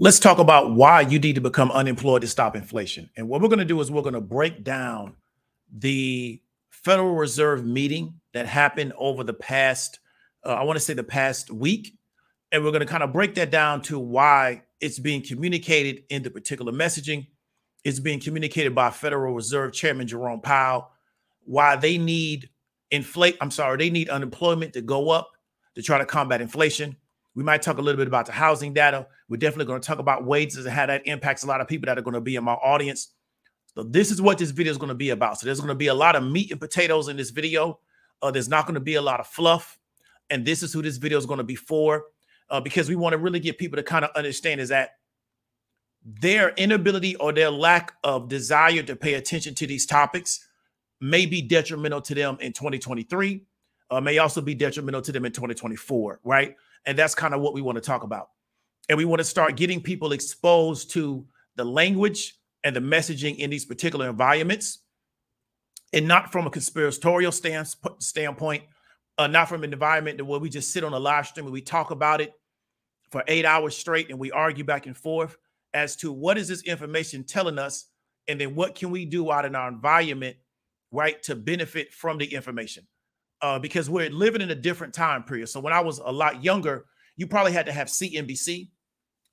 Let's talk about why you need to become unemployed to stop inflation. And what we're going to do is we're going to break down the Federal Reserve meeting that happened over the past, I want to say the past week. And we're going to kind of break that down to why it's being communicated in the particular messaging. It's being communicated by Federal Reserve Chairman Jerome Powell, why they need they need unemployment to go up to try to combat inflation. We might talk a little bit about the housing data. We're definitely going to talk about wages and how that impacts a lot of people that are going to be in my audience. So this is what this video is going to be about. So there's going to be a lot of meat and potatoes in this video. There's not going to be a lot of fluff. And this is who this video is going to be for, because we want to really get people to kind of understand is that their inability or their lack of desire to pay attention to these topics may be detrimental to them in 2023, may also be detrimental to them in 2024, right? And that's kind of what we want to talk about. And we want to start getting people exposed to the language and the messaging in these particular environments, and not from a conspiratorial standpoint, not from an environment where we just sit on a live stream and we talk about it for 8 hours straight and we argue back and forth as to what is this information telling us, and then what can we do out in our environment, right, to benefit from the information. Because we're living in a different time period. So when I was a lot younger, you probably had to have CNBC.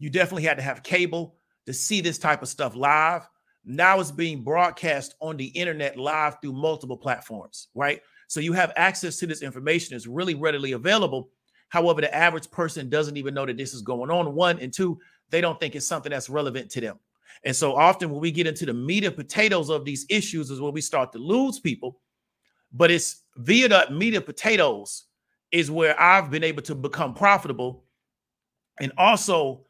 You definitely had to have cable to see this type of stuff live. Now it's being broadcast on the internet live through multiple platforms, right? So you have access to this information. It's really readily available. However, the average person doesn't even know that this is going on. One, and two, they don't think it's something that's relevant to them. And so often when we get into the meat and potatoes of these issues is when we start to lose people. But it's via the meat and potatoes is where I've been able to become profitable, and also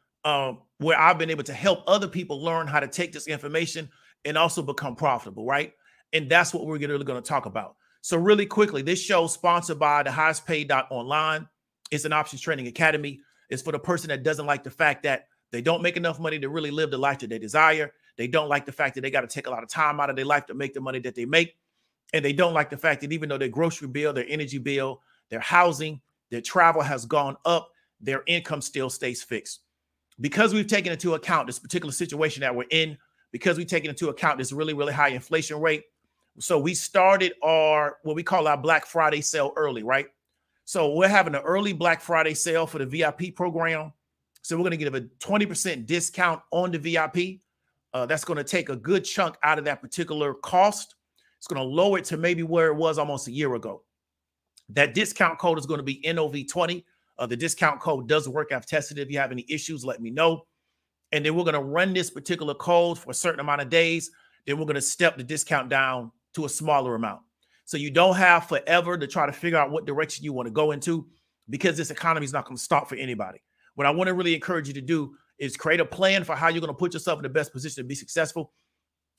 where I've been able to help other people learn how to take this information and also become profitable, right? And that's what we're really going to talk about. So really quickly, this show is sponsored by the highest paid online. It's an options training academy. It's for the person that doesn't like the fact that they don't make enough money to really live the life that they desire. They don't like the fact that they got to take a lot of time out of their life to make the money that they make. And they don't like the fact that even though their grocery bill, their energy bill, their housing, their travel has gone up, their income still stays fixed. Because we've taken into account this particular situation that we're in, because we've taken into account this really, really high inflation rate. So we started what we call our Black Friday sale early, right? So we're having an early Black Friday sale for the VIP program. So we're going to give a 20% discount on the VIP. That's going to take a good chunk out of that particular cost. It's going to lower it to maybe where it was almost a year ago. That discount code is going to be NOV20. The discount code does work. I've tested it. If you have any issues, let me know. And then we're going to run this particular code for a certain amount of days. Then we're going to step the discount down to a smaller amount. So you don't have forever to try to figure out what direction you want to go into, because this economy is not going to stop for anybody. What I want to really encourage you to do is create a plan for how you're going to put yourself in the best position to be successful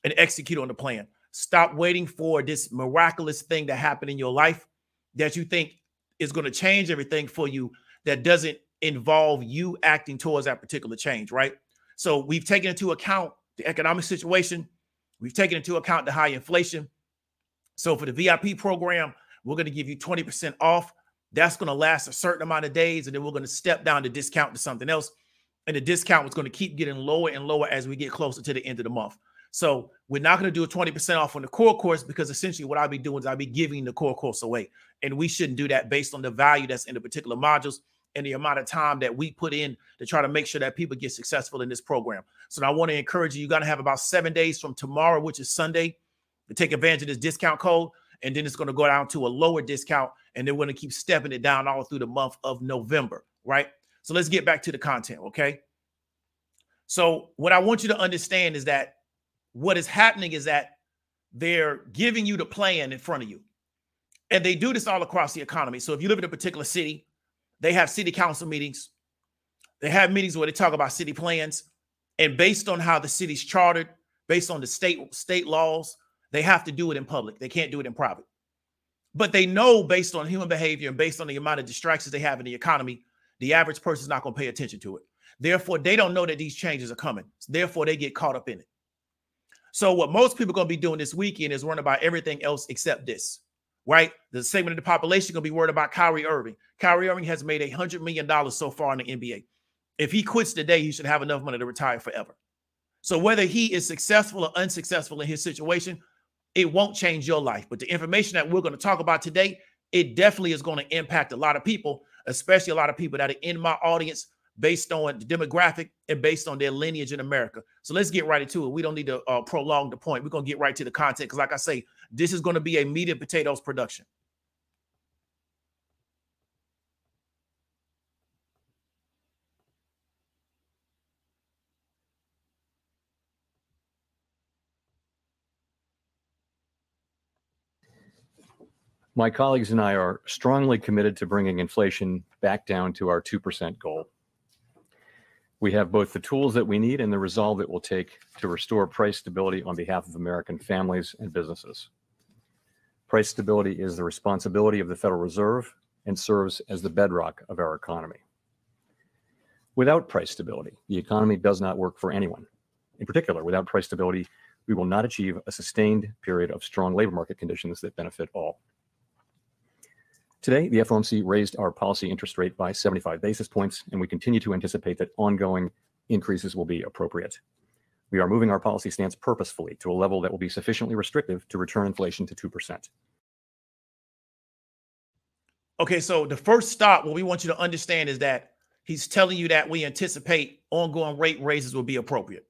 and execute on the plan. Stop waiting for this miraculous thing to happen in your life that you think is going to change everything for you, that doesn't involve you acting towards that particular change, right? So we've taken into account the economic situation. We've taken into account the high inflation. So for the VIP program, we're going to give you 20% off. That's going to last a certain amount of days, and then we're going to step down the discount to something else. And the discount is going to keep getting lower and lower as we get closer to the end of the month. So we're not going to do a 20% off on the core course, because essentially what I'll be doing is I'll be giving the core course away. And we shouldn't do that based on the value that's in the particular modules and the amount of time that we put in to try to make sure that people get successful in this program. So I want to encourage you, you're going to have about 7 days from tomorrow, which is Sunday, to take advantage of this discount code. And then it's going to go down to a lower discount. And then we're going to keep stepping it down all through the month of November, right? So let's get back to the content, okay? So what I want you to understand is that what is happening is that they're giving you the plan in front of you. And they do this all across the economy. So if you live in a particular city, they have city council meetings. They have meetings where they talk about city plans. And based on how the city's chartered, based on the state laws, they have to do it in public. They can't do it in private. But they know, based on human behavior and based on the amount of distractions they have in the economy, the average person is not going to pay attention to it. Therefore, they don't know that these changes are coming. Therefore, they get caught up in it. So what most people are going to be doing this weekend is worrying about everything else except this, right? The segment of the population going to be worried about Kyrie Irving. Kyrie Irving has made $100 million so far in the NBA. If he quits today, he should have enough money to retire forever. So whether he is successful or unsuccessful in his situation, it won't change your life. But the information that we're going to talk about today, it definitely is going to impact a lot of people, especially a lot of people that are in my audience based on the demographic and based on their lineage in America. So let's get right into it. We don't need to prolong the point. We're going to get right to the content because, like I say, this is going to be a meat and potatoes production. My colleagues and I are strongly committed to bringing inflation back down to our 2% goal. We have both the tools that we need and the resolve it will take to restore price stability on behalf of American families and businesses. Price stability is the responsibility of the Federal Reserve and serves as the bedrock of our economy. Without price stability, the economy does not work for anyone. In particular, without price stability, we will not achieve a sustained period of strong labor market conditions that benefit all. Today, the FOMC raised our policy interest rate by 75 basis points, and we continue to anticipate that ongoing increases will be appropriate. We are moving our policy stance purposefully to a level that will be sufficiently restrictive to return inflation to 2%. Okay, so the first stop, what we want you to understand is that he's telling you that we anticipate ongoing rate raises will be appropriate.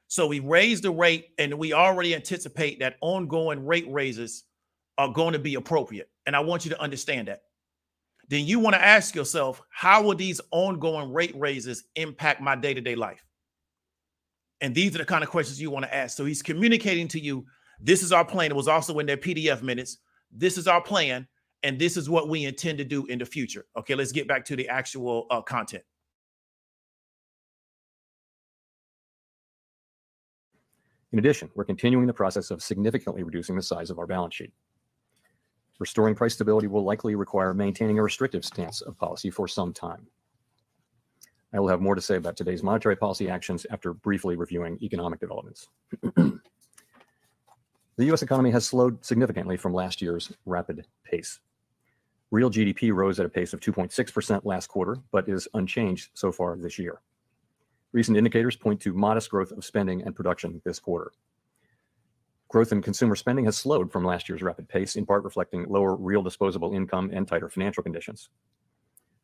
So we raised the rate, and we already anticipate that ongoing rate raises are going to be appropriate. And I want you to understand that. Then you want to ask yourself, how will these ongoing rate raises impact my day-to-day life? And these are the kind of questions you want to ask. So he's communicating to you, this is our plan. It was also in their PDF minutes. This is our plan, and this is what we intend to do in the future. Okay, let's get back to the actual content. In addition, we're continuing the process of significantly reducing the size of our balance sheet. Restoring price stability will likely require maintaining a restrictive stance of policy for some time. I will have more to say about today's monetary policy actions after briefly reviewing economic developments. The U.S. economy has slowed significantly from last year's rapid pace. Real GDP rose at a pace of 2.6% last quarter, but is unchanged so far this year. Recent indicators point to modest growth of spending and production this quarter. Growth in consumer spending has slowed from last year's rapid pace, in part reflecting lower real disposable income and tighter financial conditions.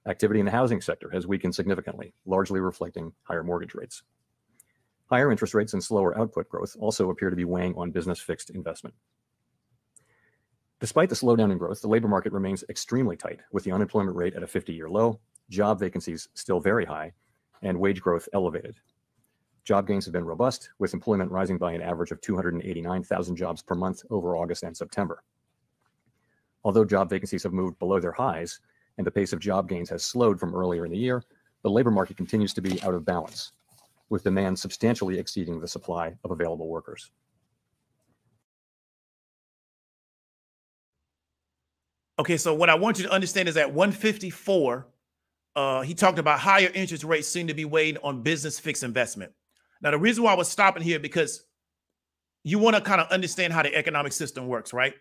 Activity in the housing sector has weakened significantly, largely reflecting higher mortgage rates. Higher interest rates and slower output growth also appear to be weighing on business fixed investment. Despite the slowdown in growth, the labor market remains extremely tight, with the unemployment rate at a 50-year low, job vacancies still very high, and wage growth elevated. Job gains have been robust, with employment rising by an average of 289,000 jobs per month over August and September. Although job vacancies have moved below their highs and the pace of job gains has slowed from earlier in the year, the labor market continues to be out of balance, with demand substantially exceeding the supply of available workers. Okay, so what I want you to understand is that 154, he talked about higher interest rates seem to be weighing on business fixed investment. Now, the reason why I was stopping here, because you want to kind of understand how the economic system works, right?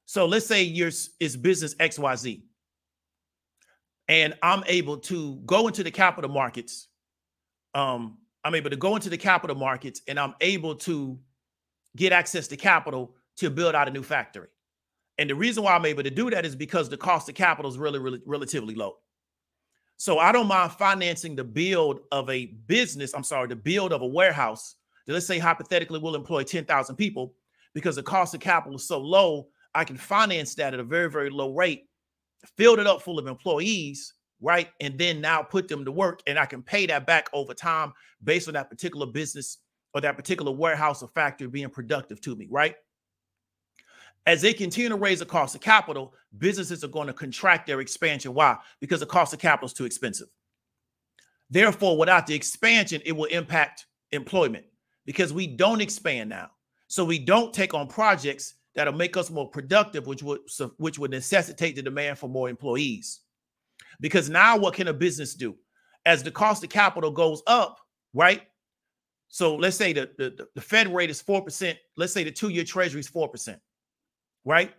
So let's say it's business XYZ, and I'm able to go into the capital markets. I'm able to go into the capital markets, and I'm able to get access to capital to build out a new factory. And the reason why I'm able to do that is because the cost of capital is relatively low. So I don't mind financing the build of a business, the build of a warehouse that, let's say, hypothetically will employ 10,000 people, because the cost of capital is so low, I can finance that at a very, very low rate, fill it up full of employees, right? And then now put them to work, and I can pay that back over time based on that particular business or that particular warehouse or factory being productive to me, right? As they continue to raise the cost of capital, businesses are going to contract their expansion. Why? Because the cost of capital is too expensive. Therefore, without the expansion, it will impact employment because we don't expand now. So we don't take on projects that'll make us more productive, which would necessitate the demand for more employees. Because now what can a business do? As the cost of capital goes up, right? So let's say the Fed rate is 4%. Let's say the 2-year treasury is 4%. Right?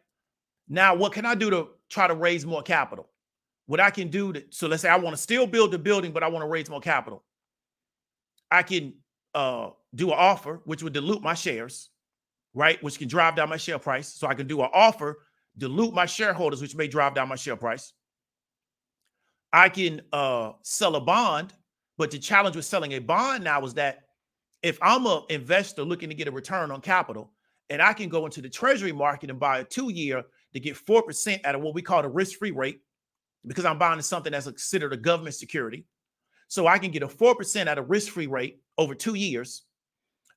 Now, what can I do to try to raise more capital? what I can do so let's say I want to still build the building, but I want to raise more capital. I can do an offer, which would dilute my shares, right? Which can drive down my share price. So I can do an offer, dilute my shareholders, which may drive down my share price. I can sell a bond, but the challenge with selling a bond now is that if I'm an investor looking to get a return on capital, and I can go into the treasury market and buy a 2-year to get 4% at what we call the risk-free rate, because I'm buying something that's considered a government security. So I can get a 4% at a risk-free rate over 2 years.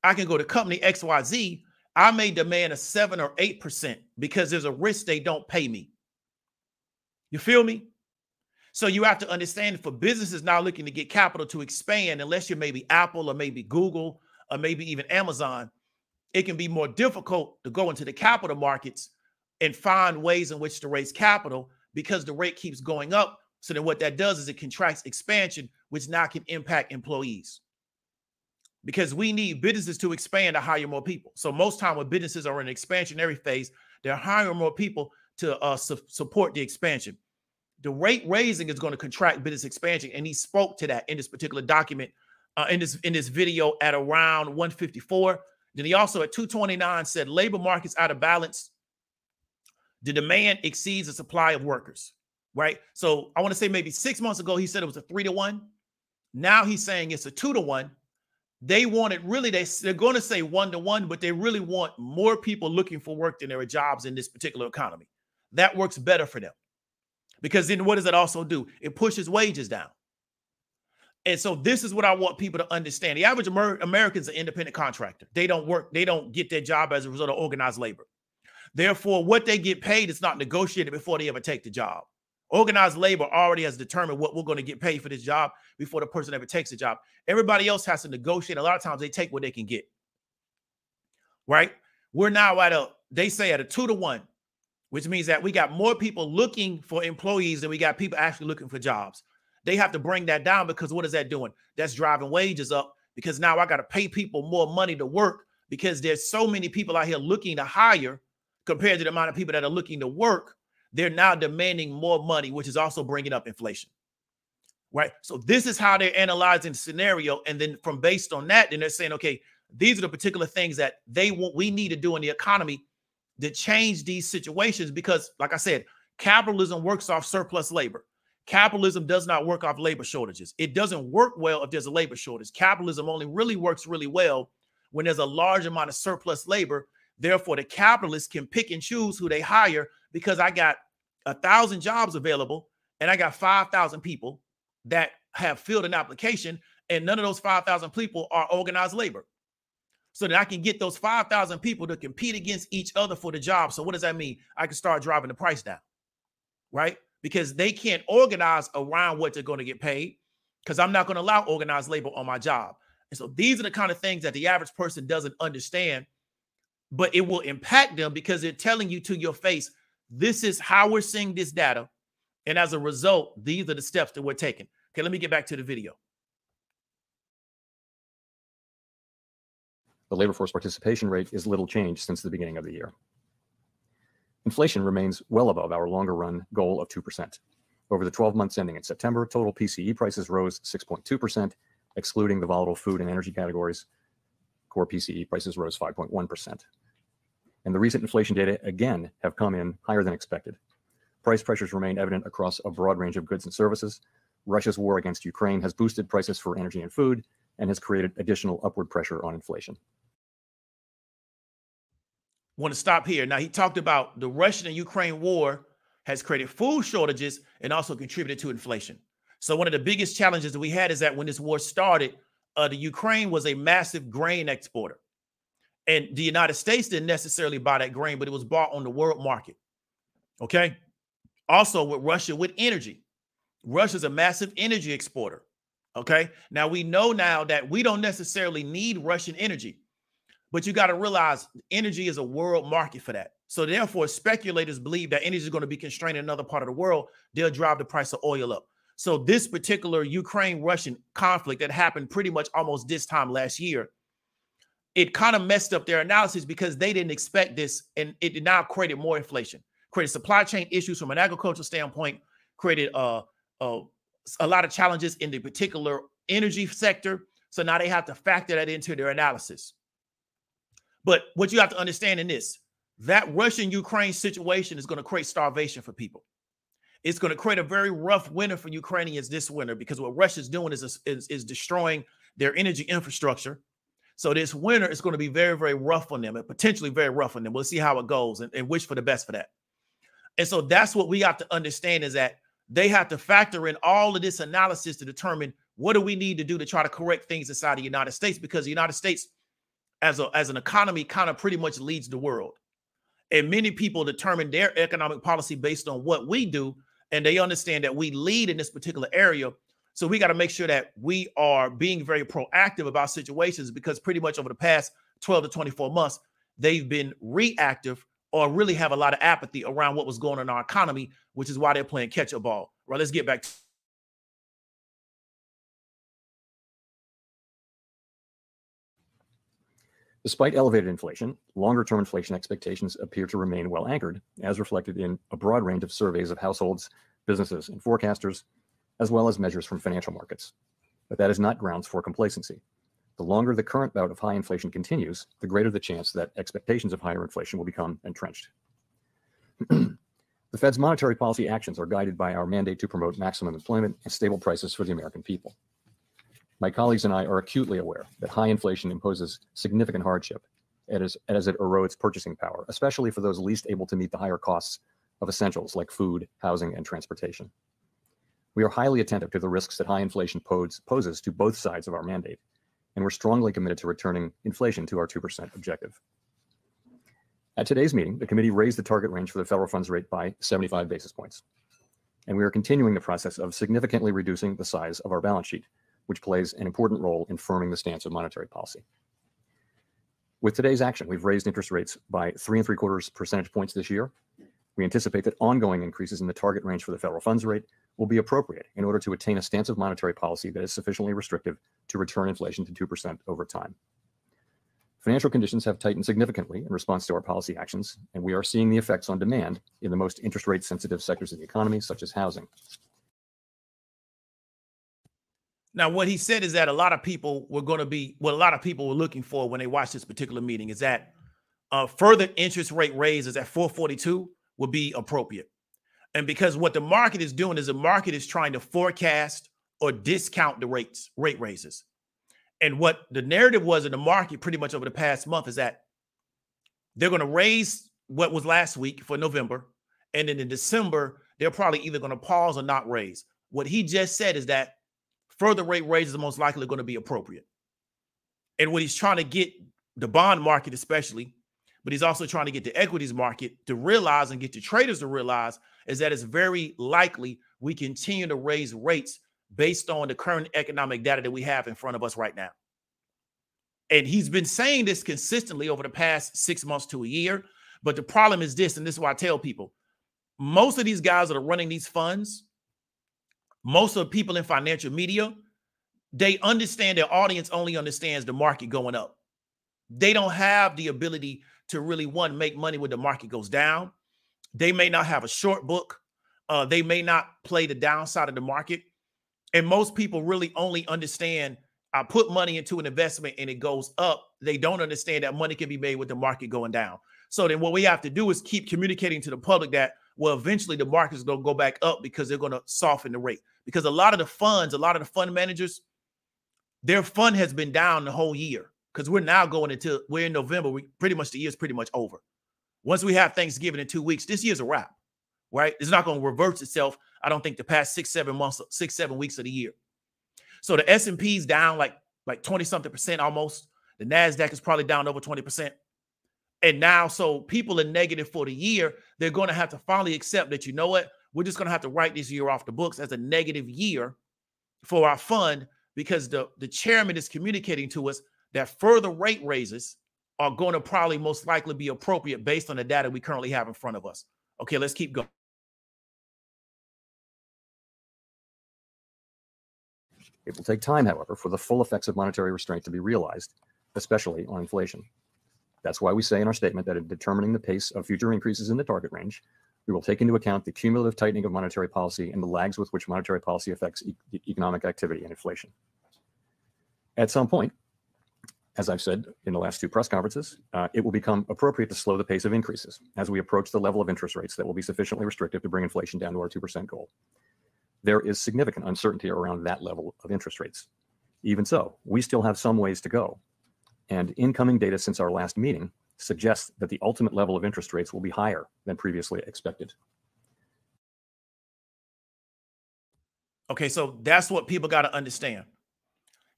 I can go to company XYZ. I may demand a 7 or 8% because there's a risk they don't pay me. You feel me? So you have to understand, for businesses now looking to get capital to expand, unless you're maybe Apple or maybe Google or maybe even Amazon, it can be more difficult to go into the capital markets and find ways in which to raise capital because the rate keeps going up. So then what that does is it contracts expansion, which now can impact employees. Because we need businesses to expand to hire more people. So most time when businesses are in an expansionary phase, they're hiring more people to support the expansion. The rate raising is going to contract business expansion. And he spoke to that in this particular document, in this video at around 154. Then he also at 229 said labor market's out of balance. The demand exceeds the supply of workers, right? So I want to say maybe 6 months ago, he said it was a 3-to-1. Now he's saying it's a 2-to-1. They want it really, they're going to say 1-to-1, but they really want more people looking for work than there are jobs in this particular economy. That works better for them. Because then what does it also do? It pushes wages down. And so this is what I want people to understand. The average American is an independent contractor. They don't work. They don't get their job as a result of organized labor. Therefore, what they get paid is not negotiated before they ever take the job. Organized labor already has determined what we're going to get paid for this job before the person ever takes the job. Everybody else has to negotiate. A lot of times they take what they can get, right? We're now at they say at a 2-to-1, which means that we got more people looking for employees than we got people actually looking for jobs. They have to bring that down because what is that doing? That's driving wages up because now I got to pay people more money to work because there's so many people out here looking to hire compared to the amount of people that are looking to work. They're now demanding more money, which is also bringing up inflation, right? So this is how they're analyzing the scenario. And then from based on that, then they're saying, okay, these are the particular things that we need to do in the economy to change these situations. Because like I said, capitalism works off surplus labor. Capitalism does not work off labor shortages. It doesn't work well if there's a labor shortage. Capitalism only really works really well when there's a large amount of surplus labor. Therefore, the capitalists can pick and choose who they hire because I got 1,000 jobs available and I got 5,000 people that have filled an application, and none of those 5,000 people are organized labor. So that I can get those 5,000 people to compete against each other for the job. So what does that mean? I can start driving the price down, right? Because they can't organize around what they're going to get paid because I'm not going to allow organized labor on my job. And so these are the kind of things that the average person doesn't understand, but it will impact them because they're telling you to your face, this is how we're seeing this data. And as a result, these are the steps that we're taking. Okay, let me get back to the video. The labor force participation rate is little changed since the beginning of the year. Inflation remains well above our longer run goal of 2%. Over the 12 months ending in September, total PCE prices rose 6.2%, excluding the volatile food and energy categories. Core PCE prices rose 5.1%. And the recent inflation data again have come in higher than expected. Price pressures remain evident across a broad range of goods and services. Russia's war against Ukraine has boosted prices for energy and food and has created additional upward pressure on inflation. Want to stop here. Now, he talked about the Russian and Ukraine war has created food shortages and also contributed to inflation. So one of the biggest challenges that we had is that when this war started, the Ukraine was a massive grain exporter. And the United States didn't necessarily buy that grain, but it was bought on the world market. Okay. Also with Russia, with energy. Russia's a massive energy exporter. Okay. Now we know now that we don't necessarily need Russian energy, but you got to realize energy is a world market for that. So therefore, speculators believe that energy is going to be constrained in another part of the world. They'll drive the price of oil up. So this particular Ukraine-Russian conflict that happened pretty much almost this time last year, it kind of messed up their analysis because they didn't expect this, and it now created more inflation, created supply chain issues from an agricultural standpoint, created a lot of challenges in the particular energy sector. So now they have to factor that into their analysis. But what you have to understand in this, that Russian-Ukraine situation is going to create starvation for people. It's going to create a very rough winter for Ukrainians this winter, because what Russia's doing is destroying their energy infrastructure. So this winter is going to be very, very rough on them, and potentially very rough on them. We'll see how it goes, and wish for the best for that. And so that's what we have to understand, is that they have to factor in all of this analysis to determine what do we need to do to try to correct things inside the United States, because the United States as an economy kind of pretty much leads the world. And many people determine their economic policy based on what we do, and they understand that we lead in this particular area. So we got to make sure that we are being very proactive about situations, because pretty much over the past 12 to 24 months, they've been reactive or really have a lot of apathy around what was going on in our economy, which is why they're playing catch-up ball. Right, let's get back to Despite elevated inflation, longer-term inflation expectations appear to remain well anchored, as reflected in a broad range of surveys of households, businesses, and forecasters, as well as measures from financial markets. But that is not grounds for complacency. The longer the current bout of high inflation continues, the greater the chance that expectations of higher inflation will become entrenched. The Fed's monetary policy actions are guided by our mandate to promote maximum employment and stable prices for the American people. My colleagues and I are acutely aware that high inflation imposes significant hardship as it erodes purchasing power, especially for those least able to meet the higher costs of essentials like food, housing, and transportation. We are highly attentive to the risks that high inflation poses to both sides of our mandate, and we're strongly committed to returning inflation to our 2% objective. At today's meeting, the committee raised the target range for the federal funds rate by 75 basis points. And we are continuing the process of significantly reducing the size of our balance sheet, which plays an important role in firming the stance of monetary policy. With today's action, we've raised interest rates by 3.75 percentage points this year. We anticipate that ongoing increases in the target range for the federal funds rate will be appropriate in order to attain a stance of monetary policy that is sufficiently restrictive to return inflation to 2% over time. Financial conditions have tightened significantly in response to our policy actions, and we are seeing the effects on demand in the most interest rate sensitive sectors of the economy, such as housing. Now, what he said is that a lot of people were looking for when they watched this particular meeting is that further interest rate raises at 442 would be appropriate. And because what the market is doing is the market is trying to forecast or discount the rate raises. And what the narrative was in the market pretty much over the past month is that they're going to raise what was last week for November. And then in December, they're probably either going to pause or not raise. What he just said is that further rate raises are most likely going to be appropriate. And what he's trying to get the bond market especially, but he's also trying to get the equities market to realize and get the traders to realize is that it's very likely we continue to raise rates based on the current economic data that we have in front of us right now. And he's been saying this consistently over the past 6 months to a year. But the problem is this, and this is why I tell people, most of these guys that are running these funds, most of the people in financial media, they understand their audience only understands the market going up. They don't have the ability to really, one, make money when the market goes down. They may not have a short book. They may not play the downside of the market. And most people really only understand, I put money into an investment and it goes up. They don't understand that money can be made with the market going down. So then what we have to do is keep communicating to the public that, well, eventually the market is going to go back up because they're going to soften the rate. Because a lot of the funds, a lot of the fund managers, their fund has been down the whole year because we're in November. The year's pretty much over. Once we have Thanksgiving in 2 weeks, this year's a wrap, right? It's not going to reverse itself. I don't think the past 6-7 weeks of the year. So the S&P's down like 20-something% almost. The NASDAQ is probably down over 20%. And now, so people are negative for the year. They're going to have to finally accept that, you know what? We're just going to have to write this year off the books as a negative year for our fund because the chairman is communicating to us that further rate raises are going to probably most likely be appropriate based on the data we currently have in front of us. Okay, let's keep going. It will take time, however, for the full effects of monetary restraint to be realized, especially on inflation. That's why we say in our statement that in determining the pace of future increases in the target range, We will take into account the cumulative tightening of monetary policy and the lags with which monetary policy affects economic activity and inflation. At some point, as I've said in the last two press conferences, it will become appropriate to slow the pace of increases as we approach the level of interest rates that will be sufficiently restrictive to bring inflation down to our 2% goal. There is significant uncertainty around that level of interest rates. Even so, we still have some ways to go. And incoming data since our last meeting suggests that the ultimate level of interest rates will be higher than previously expected. Okay, so that's what people got to understand.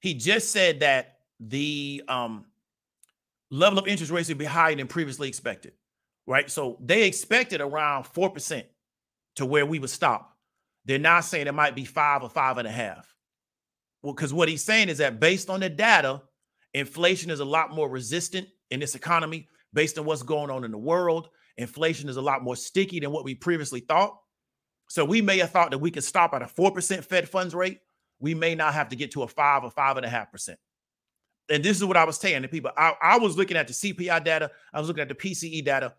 He just said that the level of interest rates would be higher than previously expected, right? So they expected around 4% to where we would stop. They're now saying it might be 5 or 5.5. Well, because what he's saying is that based on the data, inflation is a lot more resistant in this economy based on what's going on in the world. Inflation is a lot more sticky than what we previously thought. So we may have thought that we could stop at a 4% Fed funds rate. We may not have to get to a 5 or 5.5%. And this is what I was telling the people. I was looking at the CPI data. I was looking at the PCE data.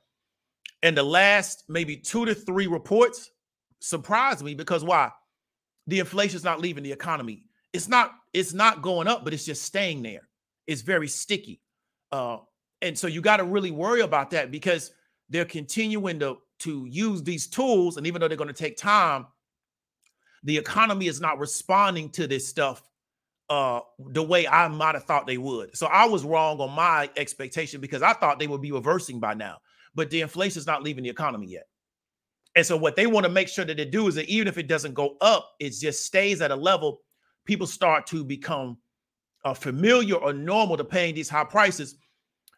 And the last maybe 2 to 3 reports surprised me because why? The inflation is not leaving the economy. It's not going up, but it's just staying there. It's very sticky. And so you got to really worry about that because they're continuing to use these tools. And even though they're going to take time, the economy is not responding to this stuff the way I might have thought they would. So I was wrong on my expectation because I thought they would be reversing by now. But the inflation is not leaving the economy yet. And so what they want to make sure that they do is that even if it doesn't go up, it just stays at a level. People start to become familiar or normal to paying these high prices.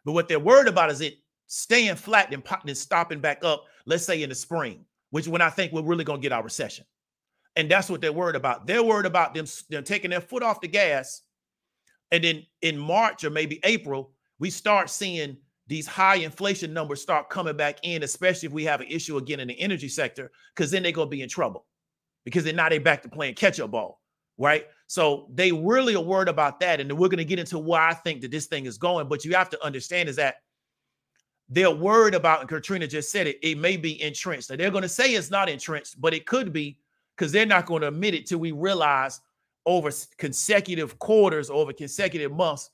But what they're worried about is it staying flat and stopping back up, let's say in the spring, which is when I think we're really going to get our recession. And that's what they're worried about. They're worried about them taking their foot off the gas. And then in March or maybe April, we start seeing these high inflation numbers start coming back in, especially if we have an issue again in the energy sector, because then they're going to be in trouble because then now they're back to playing catch up ball, right? So they really are worried about that. And we're going to get into why I think that this thing is going. But you have to understand is that they're worried about, and Katrina just said it, it may be entrenched. Now they're going to say it's not entrenched, but it could be because they're not going to admit it till we realize over consecutive quarters, over consecutive months,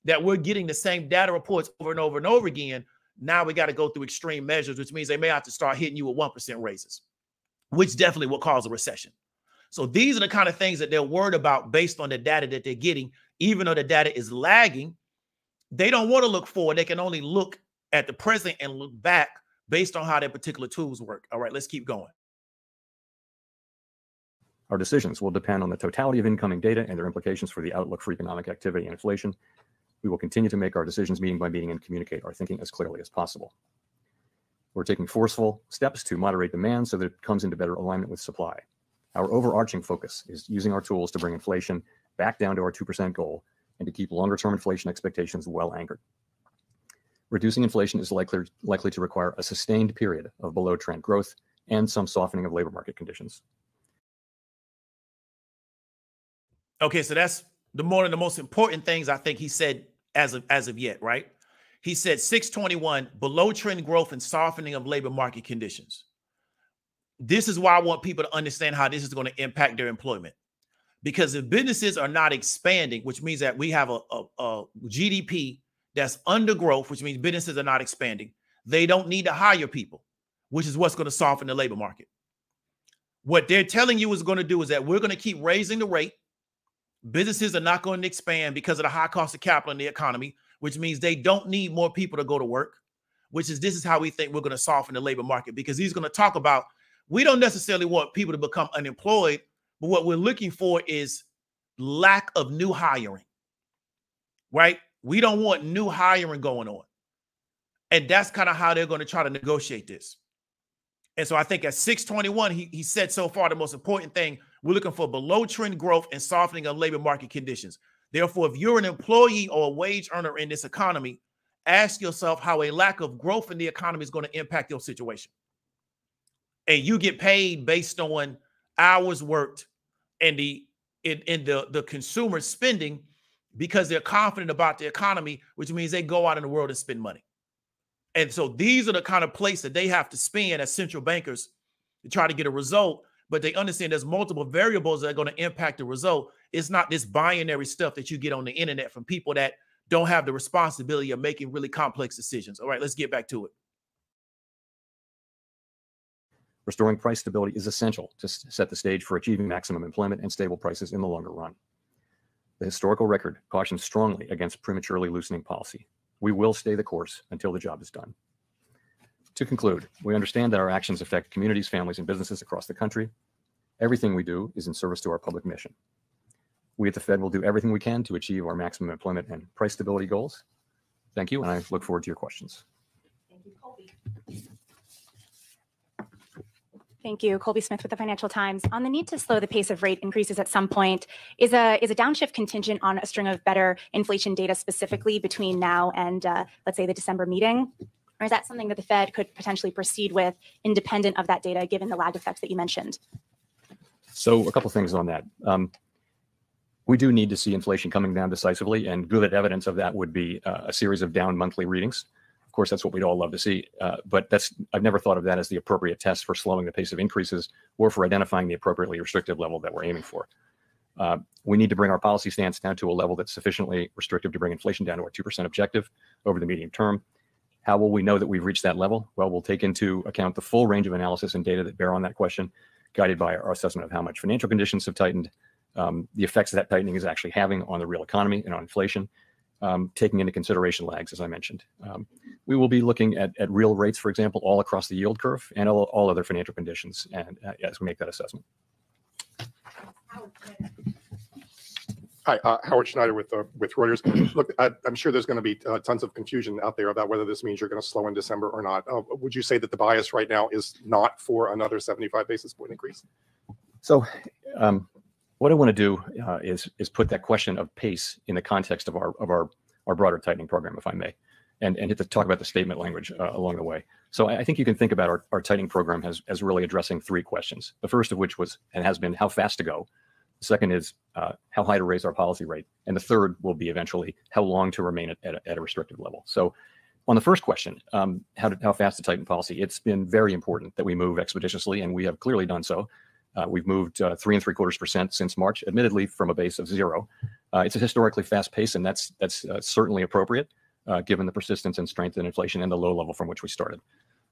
that we're getting the same data reports over and over and over again. Now we got to go through extreme measures, which means they may have to start hitting you with 1% raises, which definitely will cause a recession. So these are the kind of things that they're worried about based on the data that they're getting. Even though the data is lagging, they don't want to look forward. They can only look at the present and look back based on how their particular tools work. All right, let's keep going. Our decisions will depend on the totality of incoming data and their implications for the outlook for economic activity and inflation. We will continue to make our decisions meeting by meeting and communicate our thinking as clearly as possible. We're taking forceful steps to moderate demand so that it comes into better alignment with supply. Our overarching focus is using our tools to bring inflation back down to our 2% goal and to keep longer-term inflation expectations well anchored. Reducing inflation is likely to require a sustained period of below-trend growth and some softening of labor market conditions. Okay, so that's one of the most important things I think he said as of yet, right? He said 621, below trend growth and softening of labor market conditions. This is why I want people to understand how this is going to impact their employment. Because if businesses are not expanding, which means that we have a GDP that's under growth, which means businesses are not expanding, they don't need to hire people, which is what's going to soften the labor market. What they're telling you is going to do is that we're going to keep raising the rate. Businesses are not going to expand because of the high cost of capital in the economy, which means they don't need more people to go to work, this is how we think we're going to soften the labor market, because he's going to talk about, we don't necessarily want people to become unemployed, but what we're looking for is lack of new hiring, right? We don't want new hiring going on. And that's kind of how they're going to try to negotiate this. And so I think at 621, he said so far the most important thing, we're looking for below trend growth and softening of labor market conditions. Therefore, if you're an employee or a wage earner in this economy, ask yourself how a lack of growth in the economy is going to impact your situation. And you get paid based on hours worked and the consumer spending because they're confident about the economy, which means they go out in the world and spend money. And so these are the kind of places that they have to spend as central bankers to try to get a result. But they understand there's multiple variables that are going to impact the result. It's not this binary stuff that you get on the internet from people that don't have the responsibility of making really complex decisions. All right, let's get back to it. Restoring price stability is essential to set the stage for achieving maximum employment and stable prices in the longer run. The historical record cautions strongly against prematurely loosening policy. We will stay the course until the job is done. To conclude, we understand that our actions affect communities, families, and businesses across the country. Everything we do is in service to our public mission. We at the Fed will do everything we can to achieve our maximum employment and price stability goals. Thank you, and I look forward to your questions. Thank you, Colby. Thank you. Colby Smith with the Financial Times. On the need to slow the pace of rate increases at some point, is a downshift contingent on a string of better inflation data specifically between now and, let's say, the December meeting? Or is that something that the Fed could potentially proceed with independent of that data, given the lag effects that you mentioned? So a couple of things on that. We do need to see inflation coming down decisively, and good evidence of that would be a series of down monthly readings. Of course, that's what we'd all love to see, but I've never thought of that as the appropriate test for slowing the pace of increases or for identifying the appropriately restrictive level that we're aiming for. We need to bring our policy stance down to a level that's sufficiently restrictive to bring inflation down to our 2% objective over the medium term. How will we know that we've reached that level? Well, we'll take into account the full range of analysis and data that bear on that question, guided by our assessment of how much financial conditions have tightened, the effects that tightening is actually having on the real economy and on inflation, taking into consideration lags, as I mentioned. We will be looking at real rates, for example, all across the yield curve and all other financial conditions, and as we make that assessment. Hi, Howard Schneider with Reuters. Look, I'm sure there's going to be tons of confusion out there about whether this means you're going to slow in December or not. Would you say that the bias right now is not for another 75 basis point increase? So what I want to do is put that question of pace in the context of our broader tightening program, if I may, and to talk about the statement language along the way. So I think you can think about our tightening program as really addressing three questions. The first of which was, and has been, how fast to go. The second is how high to raise our policy rate. And the third will be eventually how long to remain at a restrictive level. So on the first question, how fast to tighten policy, it's been very important that we move expeditiously, and we have clearly done so. We've moved 3.75% since March, admittedly from a base of 0. It's a historically fast pace, and that's certainly appropriate given the persistence and strength in inflation and the low level from which we started.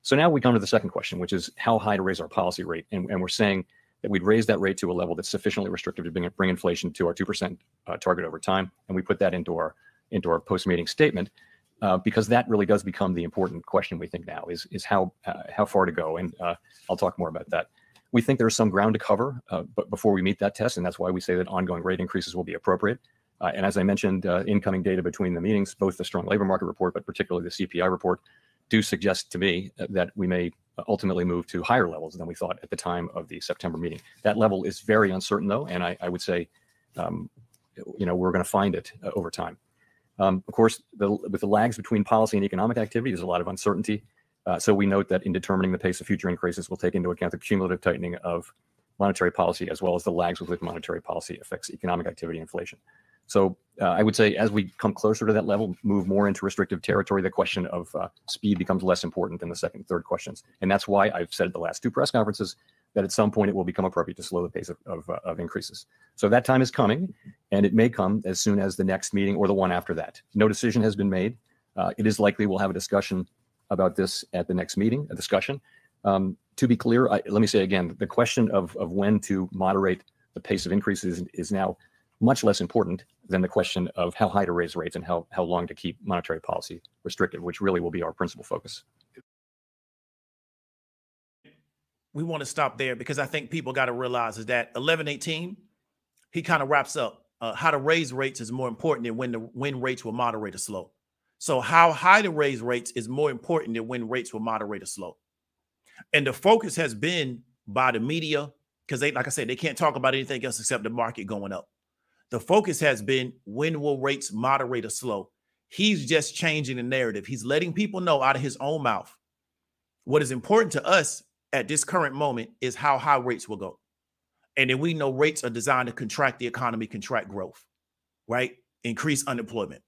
So now we come to the second question, which is how high to raise our policy rate. And we're saying that we'd raise that rate to a level that's sufficiently restrictive to bring inflation to our 2% target over time. And we put that into our post-meeting statement because that really does become the important question we think now is how far to go. And I'll talk more about that. We think there's some ground to cover but before we meet that test, and that's why we say that ongoing rate increases will be appropriate. And as I mentioned, incoming data between the meetings, both the strong labor market report, but particularly the CPI report, do suggest to me that we may ultimately move to higher levels than we thought at the time of the September meeting. That level is very uncertain, though, and I would say, we're going to find it over time. Of course, with the lags between policy and economic activity, there's a lot of uncertainty. So we note that in determining the pace of future increases, we'll take into account the cumulative tightening of monetary policy as well as the lags with which monetary policy affects economic activity and inflation. So I would say as we come closer to that level, move more into restrictive territory, the question of speed becomes less important than the second and third questions. And that's why I've said at the last two press conferences that at some point it will become appropriate to slow the pace of increases. So that time is coming, and it may come as soon as the next meeting or the one after that. No decision has been made. It is likely we'll have a discussion about this at the next meeting, a discussion. To be clear, let me say again, the question of when to moderate the pace of increases is now much less important than the question of how high to raise rates and how long to keep monetary policy restrictive, which really will be our principal focus. We want to stop there because I think people got to realize is that 1118, he kind of wraps up how to raise rates is more important than when rates will moderate or slow. So how high to raise rates is more important than when rates will moderate or slow. And the focus has been by the media because they, like I said, they can't talk about anything else except the market going up. The focus has been when will rates moderate or slow? He's just changing the narrative. He's letting people know out of his own mouth. What is important to us at this current moment is how high rates will go. And then we know rates are designed to contract the economy, contract growth, right? Increase unemployment.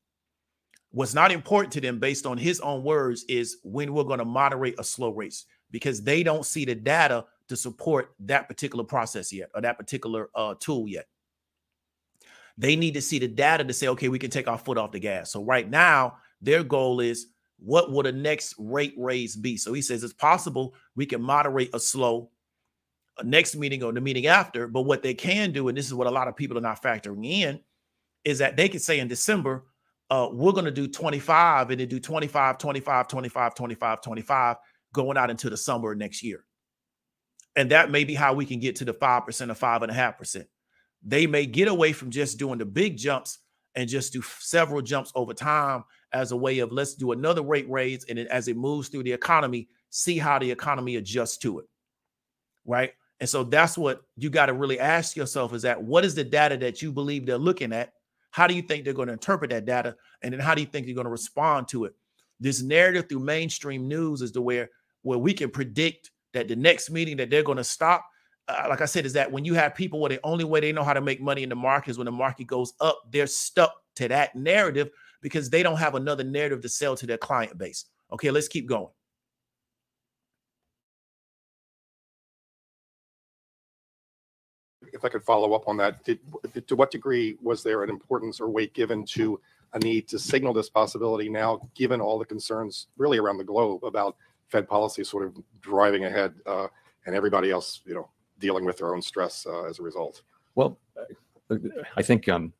What's not important to them, based on his own words, is when we're going to moderate or slow rates, because they don't see the data to support that particular process yet, or that particular tool yet. They need to see the data to say, okay, we can take our foot off the gas. So right now, their goal is, what will the next rate raise be? So he says it's possible we can moderate or slow a next meeting or the meeting after. But what they can do, and this is what a lot of people are not factoring in, is that they could say in December, we're going to do 25 and then do 25, 25, 25, 25, 25 going out into the summer next year. And that may be how we can get to the 5% or 5.5%. They may get away from just doing the big jumps and just do several jumps over time as a way of, let's do another rate raise. And then as it moves through the economy, see how the economy adjusts to it. Right. And so that's what you got to really ask yourself, is that what is the data that you believe they're looking at? How do you think they're going to interpret that data? And then how do you think they're going to respond to it? This narrative through mainstream news is where we can predict that the next meeting that they're going to stop. Like I said, is that when you have people where the only way they know how to make money in the market is when the market goes up, they're stuck to that narrative because they don't have another narrative to sell to their client base. Okay, let's keep going. If I could follow up on that, to what degree was there an importance or weight given to a need to signal this possibility now, given all the concerns really around the globe about Fed policy sort of driving ahead and everybody else, dealing with their own stress as a result? Well, I think I'm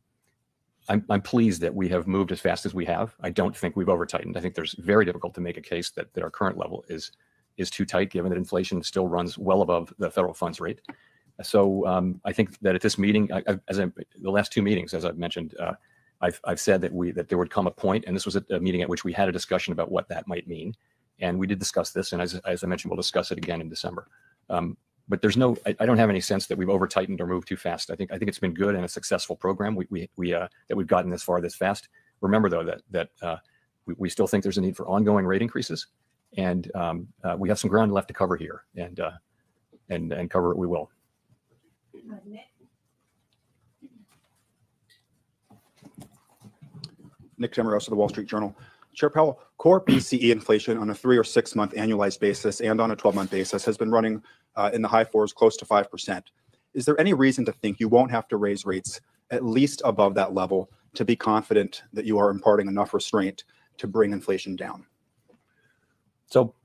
pleased that we have moved as fast as we have. I don't think we've over tightened. I think there's very difficult to make a case that our current level is too tight, given that inflation still runs well above the federal funds rate. So I think that at this meeting, the last two meetings, as I've mentioned, I've said that there would come a point, and this was a meeting at which we had a discussion about what that might mean, and we did discuss this. And as I mentioned, we'll discuss it again in December. But there's I don't have any sense that we've over tightened or moved too fast. I think it's been good and a successful program. That we've gotten this far this fast. Remember though that we still think there's a need for ongoing rate increases, and we have some ground left to cover here, and cover it we will. Nick Tamarosa of the Wall Street Journal. Chair Powell, core PCE inflation on a 3 or 6 month annualized basis and on a 12-month basis has been running in the high 4s, close to 5%. Is there any reason to think you won't have to raise rates at least above that level to be confident that you are imparting enough restraint to bring inflation down? So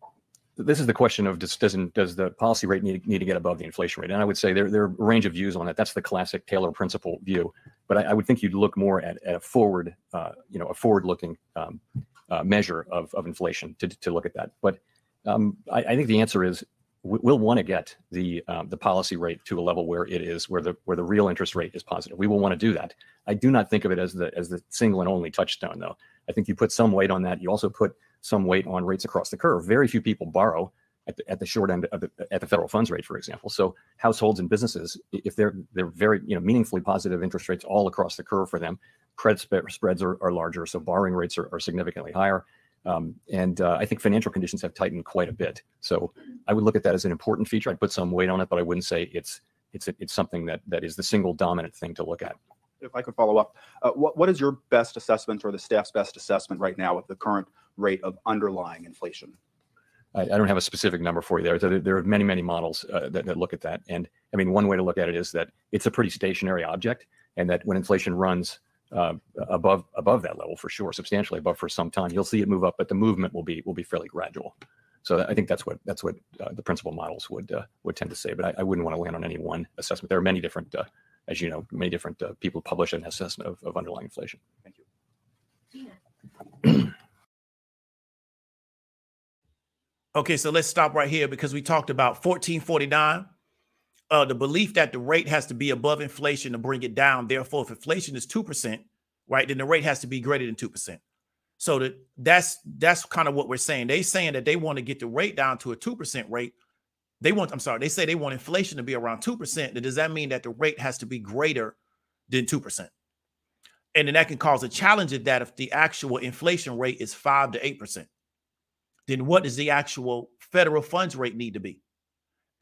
this is the question of does the policy rate need to get above the inflation rate? And I would say there are a range of views on that. That's the classic Taylor principle view. But I would think you'd look more at a forward-looking measure of inflation to look at that. But I think the answer is we'll want to get the policy rate to a level where it is where the real interest rate is positive. We will want to do that. I do not think of it as the single and only touchstone, though. I think you put some weight on that. You also put some weight on rates across the curve. Very few people borrow at the short end of at the federal funds rate, for example. So households and businesses, if they're very meaningfully positive interest rates all across the curve for them, credit spreads are larger, so borrowing rates are significantly higher. And I think financial conditions have tightened quite a bit. So I would look at that as an important feature. I'd put some weight on it, but I wouldn't say it's something that is the single dominant thing to look at. If I could follow up, what is your best assessment or the staff's best assessment right now of the current rate of underlying inflation? I don't have a specific number for you there. There are many, many models that look at that. And I mean, one way to look at it is that it's a pretty stationary object, and that when inflation runs above that level, for sure, substantially above for some time, you'll see it move up, but the movement will be fairly gradual. So I think that's what the principal models would tend to say. But I wouldn't want to land on any one assessment. There are many different, as you know, many different people publish an assessment of underlying inflation. Thank you. Okay, so let's stop right here because we talked about 1449, the belief that the rate has to be above inflation to bring it down. Therefore, if inflation is 2%, right, then the rate has to be greater than 2%. So that's kind of what we're saying. They're saying that they want to get the rate down to a 2% rate. They say they want inflation to be around 2%. Does that mean that the rate has to be greater than 2%? And then that can cause a challenge of that if the actual inflation rate is 5 to 8%. Then what does the actual federal funds rate need to be?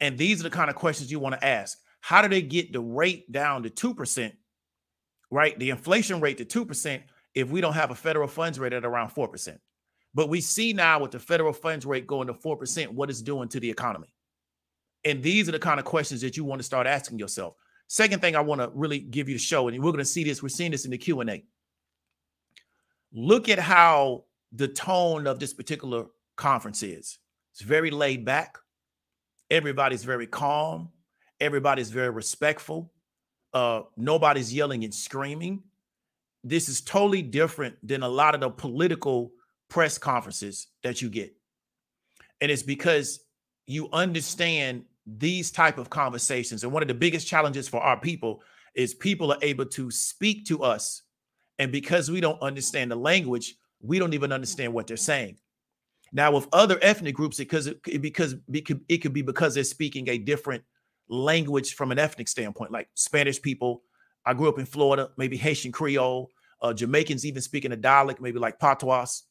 And these are the kind of questions you want to ask. How do they get the rate down to 2%, right? The inflation rate to 2%, if we don't have a federal funds rate at around 4%. But we see now with the federal funds rate going to 4%, what it's doing to the economy. And these are the kind of questions that you want to start asking yourself. Second thing I want to really give you to show, and we're going to see this, we're seeing this in the Q&A. Look at how the tone of this particular conference is. It's very laid back. Everybody's very calm. Everybody's very respectful. Nobody's yelling and screaming. This is totally different than a lot of the political press conferences that you get. And it's because you understand these type of conversations. And one of the biggest challenges for our people is people are able to speak to us. And because we don't understand the language, we don't even understand what they're saying. Now, with other ethnic groups, it could be because they're speaking a different language from an ethnic standpoint, like Spanish people. I grew up in Florida, maybe Haitian Creole, Jamaicans even speaking a dialect, maybe like Patois.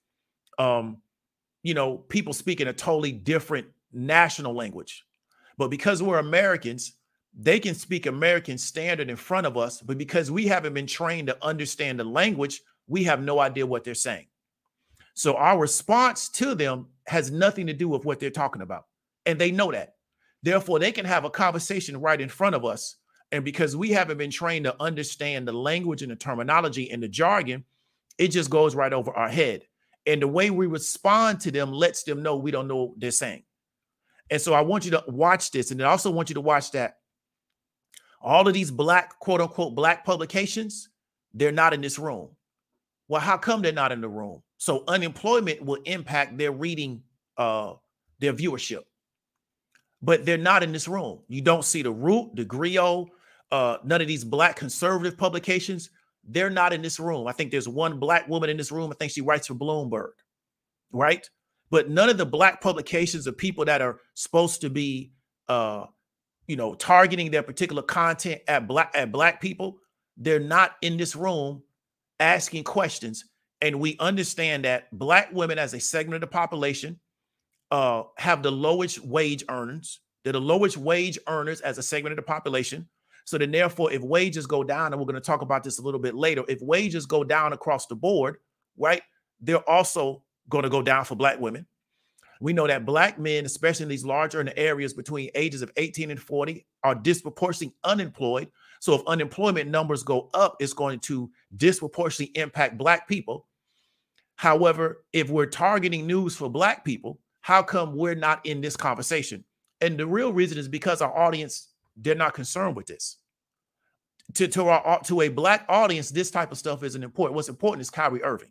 You know, people speaking a totally different national language. But because we're Americans, they can speak American standard in front of us. But because we haven't been trained to understand the language, we have no idea what they're saying. So our response to them has nothing to do with what they're talking about. And they know that. Therefore, they can have a conversation right in front of us. And because we haven't been trained to understand the language and the terminology and the jargon, it just goes right over our head. And the way we respond to them lets them know we don't know what they're saying. And so I want you to watch this. And I also want you to watch that all of these black, quote unquote, black publications, they're not in this room. Well, how come they're not in the room? So unemployment will impact their reading, their viewership. But they're not in this room. You don't see the Root, the Griot, none of these black conservative publications. They're not in this room. I think there's one black woman in this room. I think she writes for Bloomberg, right? But none of the black publications of people that are supposed to be, you know, targeting their particular content at black people, they're not in this room asking questions. And we understand that black women as a segment of the population have the lowest wage earners. They're the lowest wage earners as a segment of the population. So then therefore, if wages go down, and we're going to talk about this a little bit later, if wages go down across the board, right, they're also going to go down for black women. We know that black men, especially in these large earning areas between ages of 18 and 40, are disproportionately unemployed. So if unemployment numbers go up, it's going to disproportionately impact black people. However, if we're targeting news for black people, how come we're not in this conversation? And the real reason is because our audience, they're not concerned with this. To a black audience, this type of stuff isn't important. What's important is Kyrie Irving.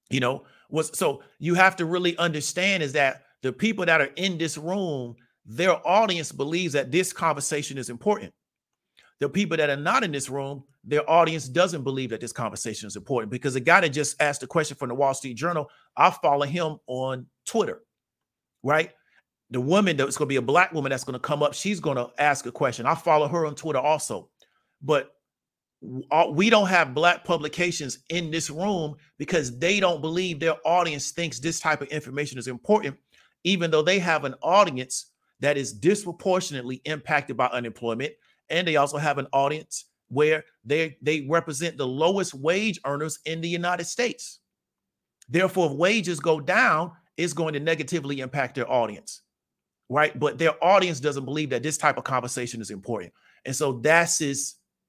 You know, so you have to really understand is that the people that are in this room, their audience believes that this conversation is important. The people that are not in this room, their audience doesn't believe that this conversation is important, because the guy that just asked a question from the Wall Street Journal, I follow him on Twitter, right? The woman that's going to be a black woman that's going to come up, she's going to ask a question. I follow her on Twitter also. But we don't have black publications in this room because they don't believe their audience thinks this type of information is important, even though they have an audience that is disproportionately impacted by unemployment. And they also have an audience where they represent the lowest wage earners in the United States. Therefore, if wages go down, it's going to negatively impact their audience, right? But their audience doesn't believe that this type of conversation is important. And so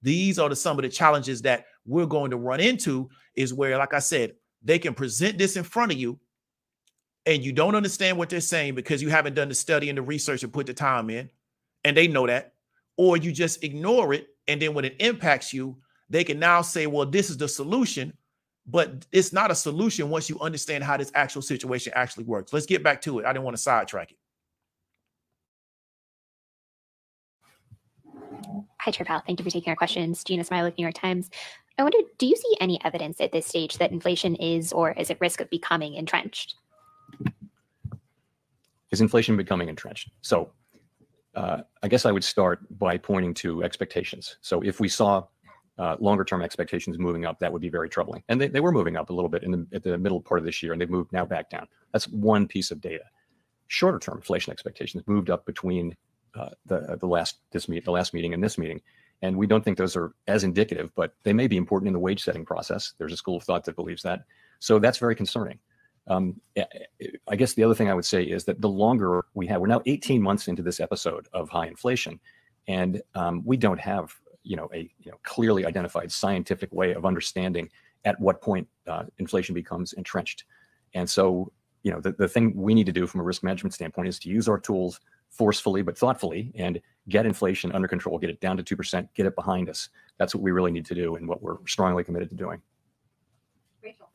these are some of the challenges that we're going to run into, is where, like I said, they can present this in front of you and you don't understand what they're saying because you haven't done the study and the research and put the time in, and they know that. Or you just ignore it, and then when it impacts you, they can now say, well, this is the solution, but it's not a solution once you understand how this actual situation actually works. Let's get back to it. I didn't want to sidetrack it. Hi, Chair Powell. Thank you for taking our questions. Gina Smiley with New York Times. I wondered, do you see any evidence at this stage that inflation is or is at risk of becoming entrenched? Is inflation becoming entrenched? So I guess I would start by pointing to expectations. So if we saw longer term expectations moving up, that would be very troubling. And they were moving up a little bit at the middle part of this year, and they've moved now back down. That's one piece of data. Shorter term inflation expectations moved up between the last meeting and this meeting. And we don't think those are as indicative, but they may be important in the wage setting process. There's a school of thought that believes that. So that's very concerning. I guess the other thing I would say is that the longer we have, we're now 18 months into this episode of high inflation, and we don't have a clearly identified scientific way of understanding at what point inflation becomes entrenched. And so the thing we need to do from a risk management standpoint is to use our tools forcefully but thoughtfully and get inflation under control, get it down to 2%, get it behind us. That's what we really need to do and what we're strongly committed to doing. Rachel.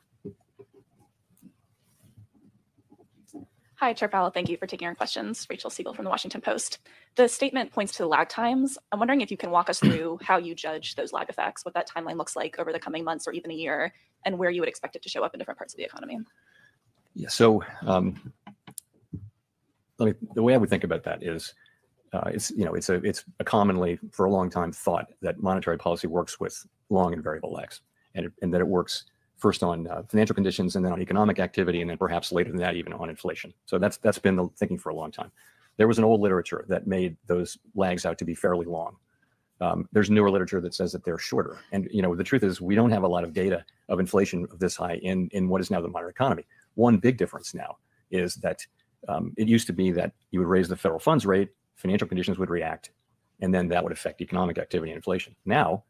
Hi, Chair Powell. Thank you for taking our questions. Rachel Siegel from the Washington Post. The statement points to the lag times. I'm wondering if you can walk us through how you judge those lag effects, what that timeline looks like over the coming months or even a year, and where you would expect it to show up in different parts of the economy. Yeah, so the way I would think about that is it's a commonly for a long time thought that monetary policy works with long and variable lags, and that it works first on financial conditions and then on economic activity, and then perhaps later than that even on inflation. So that's been the thinking for a long time. There was an old literature that made those lags out to be fairly long. There's newer literature that says that they're shorter. And the truth is we don't have a lot of data of inflation of this high in what is now the modern economy. One big difference now is that it used to be that you would raise the federal funds rate, financial conditions would react, and then that would affect economic activity and inflation. Now,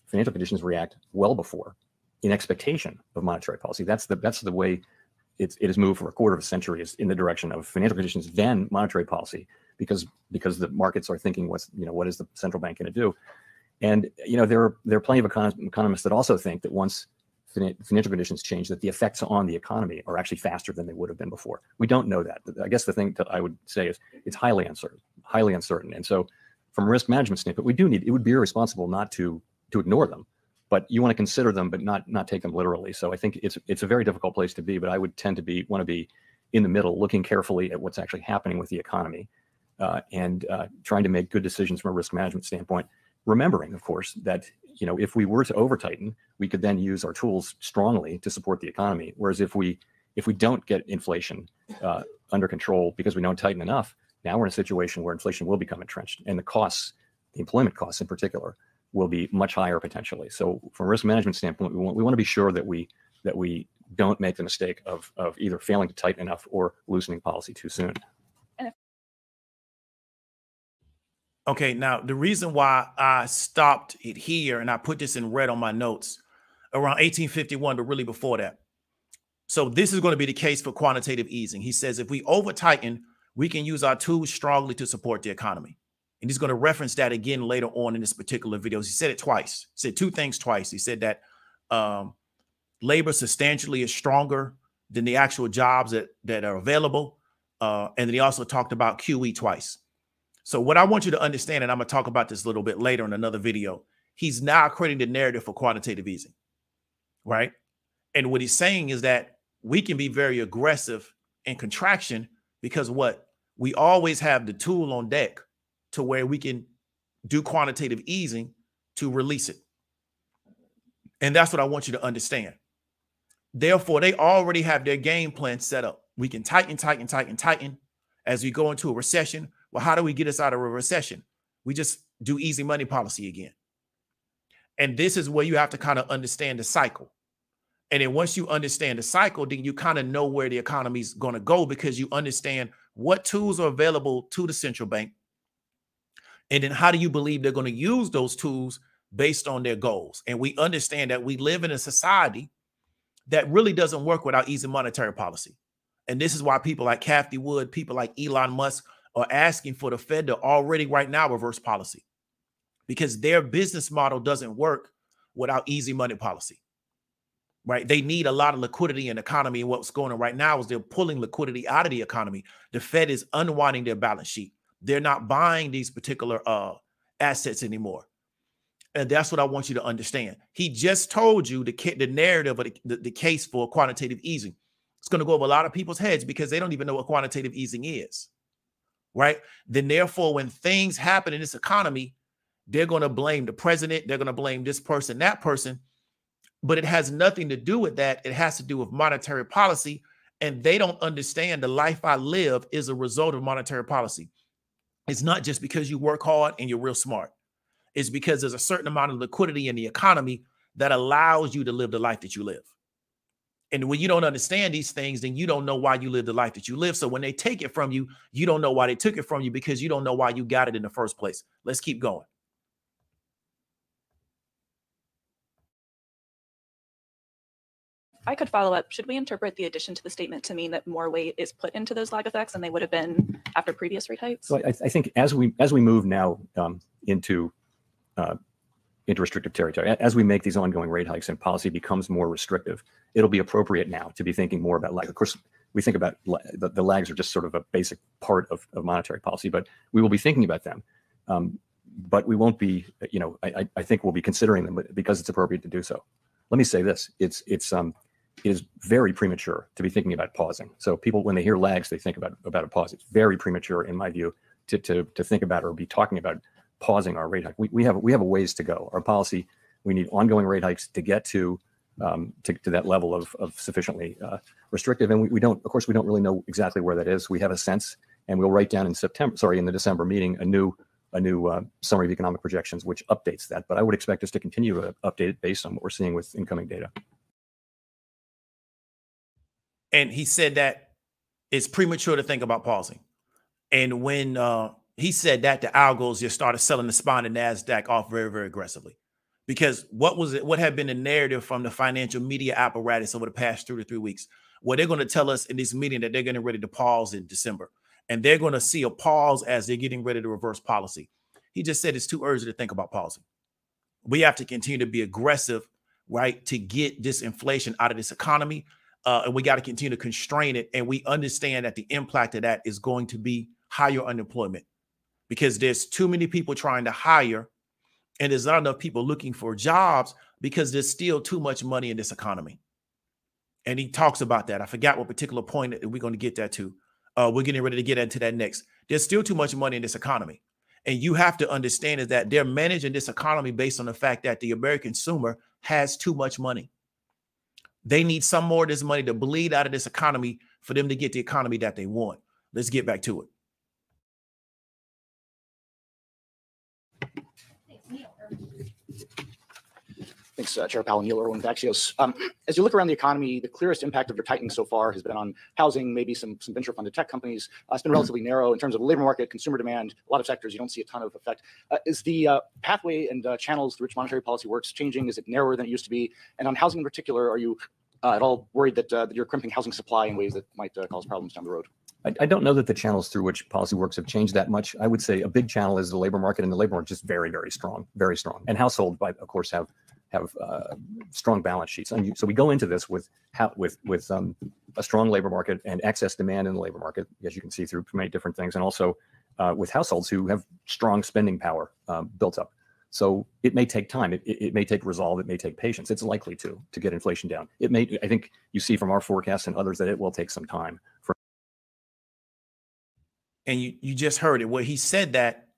financial conditions react well before, in expectation of monetary policy. That's the way it has moved for a quarter of a century, is in the direction of financial conditions, then monetary policy, because the markets are thinking what is the central bank going to do? And there are plenty of economists that also think that once financial conditions change, that the effects on the economy are actually faster than they would have been before. We don't know that. I guess the thing that I would say is it's highly uncertain. And so from a risk management standpoint, it would be irresponsible not to ignore them, but you want to consider them, but not take them literally. So I think it's a very difficult place to be, but I would tend to want to be in the middle, looking carefully at what's actually happening with the economy and trying to make good decisions from a risk management standpoint, remembering, of course, that if we were to over-tighten, we could then use our tools strongly to support the economy. Whereas if we don't get inflation under control because we don't tighten enough, now we're in a situation where inflation will become entrenched, and the employment costs in particular, will be much higher potentially. So from a risk management standpoint, we want to be sure that we don't make the mistake of either failing to tighten enough or loosening policy too soon. Okay, now the reason why I stopped it here, and I put this in red on my notes, around 1851, but really before that. So this is going to be the case for quantitative easing. He says if we over tighten, we can use our tools strongly to support the economy. And he's going to reference that again later on in this particular video. He said it twice. He said two things twice. He said that labor substantially is stronger than the actual jobs that are available. And then he also talked about QE twice. So what I want you to understand, and I'm going to talk about this a little bit later in another video, he's now creating the narrative for quantitative easing, right? And what he's saying is that we can be very aggressive in contraction because we always have the tool on deck to where we can do quantitative easing to release it. And that's what I want you to understand. Therefore, they already have their game plan set up. We can tighten as we go into a recession. Well, how do we get us out of a recession? We just do easy money policy again. And this is where you have to kind of understand the cycle. And then once you understand the cycle, then you kind of know where the economy is going to go because you understand what tools are available to the central bank. And then how do you believe they're going to use those tools based on their goals? And we understand that we live in a society that really doesn't work without easy monetary policy. And this is why people like Cathie Wood, people like Elon Musk are asking for the Fed to already right now reverse policy because their business model doesn't work without easy money policy, right? They need a lot of liquidity in the economy. And what's going on right now is they're pulling liquidity out of the economy. The Fed is unwinding their balance sheet. They're not buying these particular assets anymore. And that's what I want you to understand. He just told you the narrative of the case for quantitative easing. It's going to go over a lot of people's heads because they don't even know what quantitative easing is, right? Then therefore, when things happen in this economy, they're going to blame the president. They're going to blame this person, that person. But it has nothing to do with that. It has to do with monetary policy. And they don't understand the life I live is a result of monetary policy. It's not just because you work hard and you're real smart. is because there's a certain amount of liquidity in the economy that allows you to live the life that you live. And when you don't understand these things, then you don't know why you live the life that you live. So when they take it from you, you don't know why they took it from you because you don't know why you got it in the first place. Let's keep going. If I could follow up, should we interpret the addition to the statement to mean that more weight is put into those lag effects than they would have been after previous rate hikes? So I think as we move now into restrictive territory, as we make these ongoing rate hikes and policy becomes more restrictive, it'll be appropriate now to be thinking more about lag. Of course, we think about the lags are just sort of a basic part of monetary policy, but we will be thinking about them. But we won't be, I think we'll be considering them because it's appropriate to do so. Let me say this: it is very premature to be thinking about pausing. So people, when they hear lags, they think about a pause. It's very premature, in my view, to think about or be talking about pausing our rate hike. We have a ways to go. Our policy, we need ongoing rate hikes to get to that level of sufficiently restrictive. And we don't really know exactly where that is. We have a sense, and we'll write down in the December meeting, a new summary of economic projections, which updates that. But I would expect us to continue to update it based on what we're seeing with incoming data. And he said that it's premature to think about pausing. And when he said that, the algos just started selling the SPY and the NASDAQ off very, very aggressively. Because what had been the narrative from the financial media apparatus over the past 2 to 3 weeks? Well, they're going to tell us in this meeting that they're getting ready to pause in December. And they're going to see a pause as they're getting ready to reverse policy. He just said it's too urgent to think about pausing. We have to continue to be aggressive, right, to get this inflation out of this economy. And we got to continue to constrain it. And we understand that the impact of that is going to be higher unemployment because there's too many people trying to hire and there's not enough people looking for jobs because there's still too much money in this economy. And he talks about that. I forgot what particular point that we're going to get that to. We're getting ready to get into that next. There's still too much money in this economy. And you have to understand is that they're managing this economy based on the fact that the American consumer has too much money. They need some more of this money to bleed out of this economy for them to get the economy that they want. Let's get back to it. Thanks, Chair Powell, Neil Irwin with Axios. As you look around the economy, the clearest impact of your tightening so far has been on housing, maybe some venture-funded tech companies. It's been relatively narrow in terms of labor market, consumer demand. A lot of sectors you don't see a ton of effect. Is the pathway and channels through which monetary policy works changing? Is it narrower than it used to be? And on housing in particular, are you at all worried that you're crimping housing supply in ways that might cause problems down the road? I don't know that the channels through which policy works have changed that much. I would say a big channel is the labor market, and the labor market is just very, very strong, very strong. And households, of course, have strong balance sheets. And so we go into this with a strong labor market and excess demand in the labor market, as you can see through many different things, and also with households who have strong spending power built up. So it may take time. It may take resolve. It may take patience. It's likely to get inflation down. I think you see from our forecasts and others that it will take some time. And you just heard it where he said that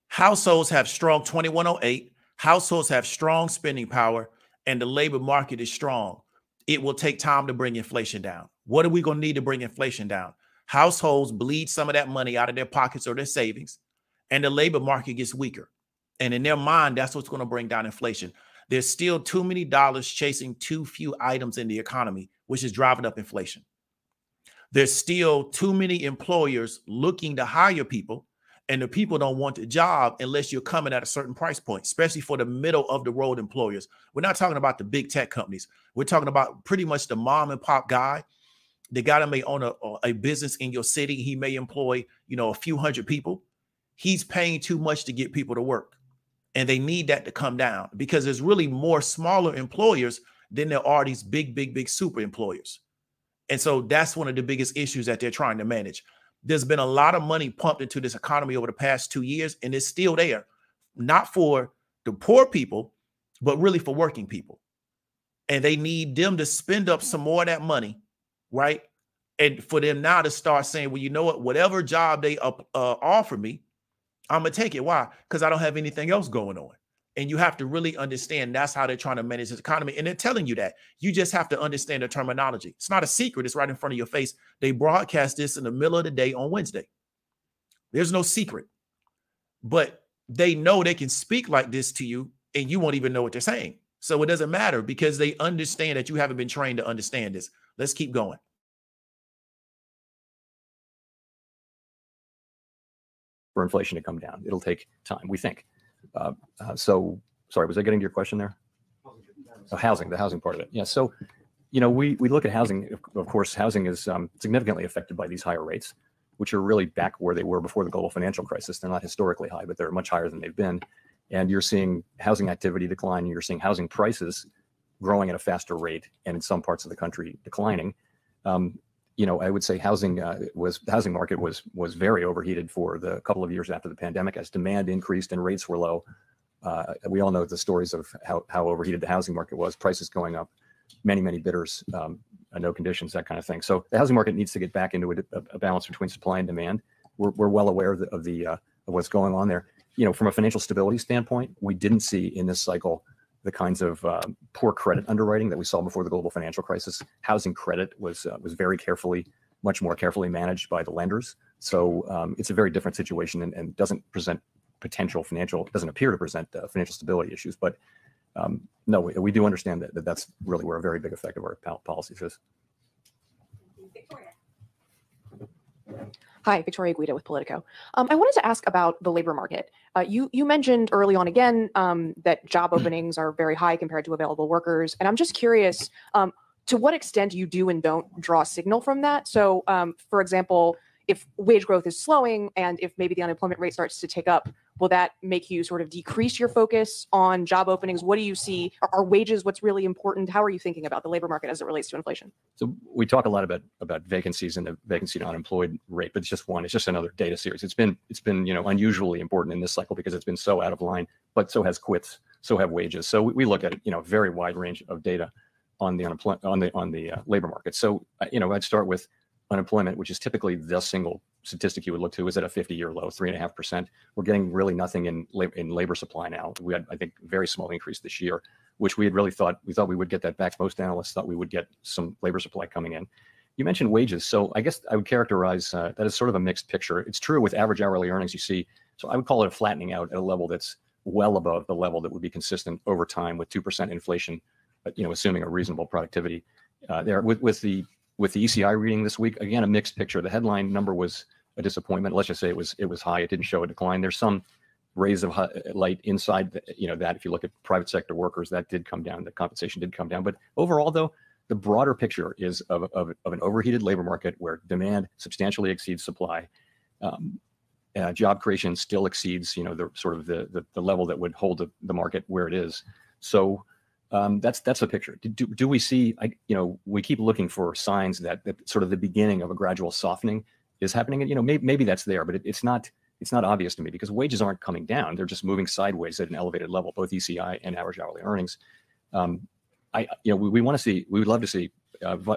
households have strong 2108, households have strong spending power, and the labor market is strong. It will take time to bring inflation down. What are we going to need to bring inflation down? Households bleed some of that money out of their pockets or their savings, and the labor market gets weaker. And in their mind, that's what's going to bring down inflation. There's still too many dollars chasing too few items in the economy, which is driving up inflation. There's still too many employers looking to hire people, and the people don't want the job unless you're coming at a certain price point, especially for the middle of the road employers. We're not talking about the big tech companies. We're talking about pretty much the mom and pop guy. The guy that may own a business in your city. He may employ, a few hundred people. He's paying too much to get people to work. And they need that to come down because there's really more smaller employers than there are these big super employers. And so that's one of the biggest issues that they're trying to manage. There's been a lot of money pumped into this economy over the past 2 years, and it's still there, not for the poor people, but really for working people. And they need them to spend up some more of that money, right? And for them now to start saying, well, you know what, whatever job they offer me, I'm going to take it. Why? Because I don't have anything else going on. And you have to really understand that's how they're trying to manage this economy. And they're telling you that. You just have to understand the terminology. It's not a secret. It's right in front of your face. They broadcast this in the middle of the day on Wednesday. There's no secret. But they know they can speak like this to you and you won't even know what they're saying. So it doesn't matter because they understand that you haven't been trained to understand this. Let's keep going. For inflation to come down, it'll take time, we think. So, sorry, was I getting to your question there? Oh, housing, the housing part of it. Yeah. So, we look at housing. Of course, housing is significantly affected by these higher rates, which are really back where they were before the global financial crisis. They're not historically high, but they're much higher than they've been. And you're seeing housing activity decline. And you're seeing housing prices growing at a faster rate, and in some parts of the country declining. I would say the housing market was very overheated for the couple of years after the pandemic as demand increased and rates were low. We all know the stories of how overheated the housing market was, prices going up, many bidders, no conditions, that kind of thing. So the housing market needs to get back into a balance between supply and demand. We're well aware of what's going on there. From a financial stability standpoint, we didn't see in this cycle the kinds of poor credit underwriting that we saw before the global financial crisis. Housing credit was very much more carefully managed by the lenders. So it's a very different situation and doesn't present doesn't appear to present financial stability issues. But no, we do understand that that's really where a very big effect of our policies is. Hi, Victoria Guida with Politico. I wanted to ask about the labor market. You mentioned early on again that job openings are very high compared to available workers. And I'm just curious to what extent you do and don't draw signal from that. So, for example, if wage growth is slowing and if maybe the unemployment rate starts to tick up, will that make you sort of decrease your focus on job openings? What do you see? Are wages what's really important? How are you thinking about the labor market as it relates to inflation? So we talk a lot about vacancies and the vacancy to unemployed rate, but it's just another data series. It's been unusually important in this cycle because it's been so out of line, but so has quits, so have wages. So we look at a very wide range of data on the labor market. So I'd start with unemployment, which is typically the single statistic you would look to, is at a 50-year low, 3.5%. We're getting really nothing in labor supply now. We had, I think, a very small increase this year, which we thought we would get that back. Most analysts thought we would get some labor supply coming in. You mentioned wages. So I guess I would characterize that as sort of a mixed picture. It's true with average hourly earnings you see. So I would call it a flattening out at a level that's well above the level that would be consistent over time with 2% inflation, assuming a reasonable productivity there. With the ECI reading this week, again, a mixed picture. The headline number was a disappointment. Let's just say it was high. It didn't show a decline. There's some rays of light inside, that if you look at private sector workers, that did come down. The compensation did come down. But overall, though, the broader picture is of an overheated labor market where demand substantially exceeds supply. Job creation still exceeds, the level that would hold the market where it is. So that's the picture. Do we see? We keep looking for signs that sort of the beginning of a gradual softening is happening. And maybe that's there, but it's not obvious to me because wages aren't coming down; they're just moving sideways at an elevated level, both ECI and average hourly earnings. We would love to see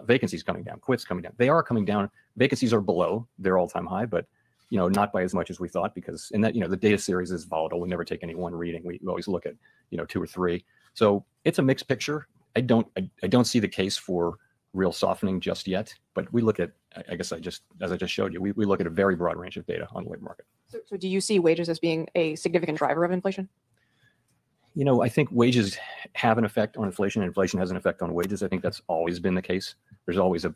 vacancies coming down, quits coming down. They are coming down. Vacancies are below their all-time high, but not by as much as we thought because the data series is volatile. We never take any one reading. We always look at 2 or 3. So it's a mixed picture. I don't see the case for real softening just yet, but we look at, I guess as I just showed you, we look at a very broad range of data on the labor market. So do you see wages as being a significant driver of inflation? I think wages have an effect on inflation and inflation has an effect on wages. I think that's always been the case. There's always a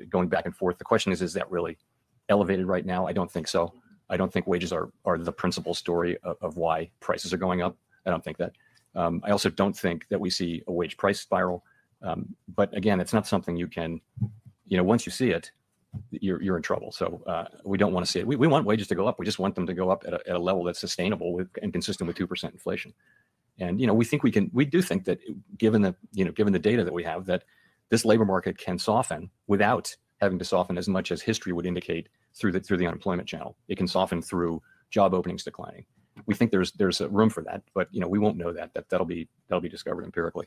going back and forth. The question is that really elevated right now? I don't think so. I don't think wages are the principal story of why prices are going up. I don't think that. I also don't think that we see a wage price spiral. But again, it's not something you can, once you see it, you're in trouble. So we don't want to see it. We want wages to go up. We just want them to go up at a level that's sustainable and consistent with 2% inflation. And, we do think that given the data that we have, that this labor market can soften without having to soften as much as history would indicate through the unemployment channel. It can soften through job openings declining. We think there's a room for that, but we won't know that. That'll be discovered empirically.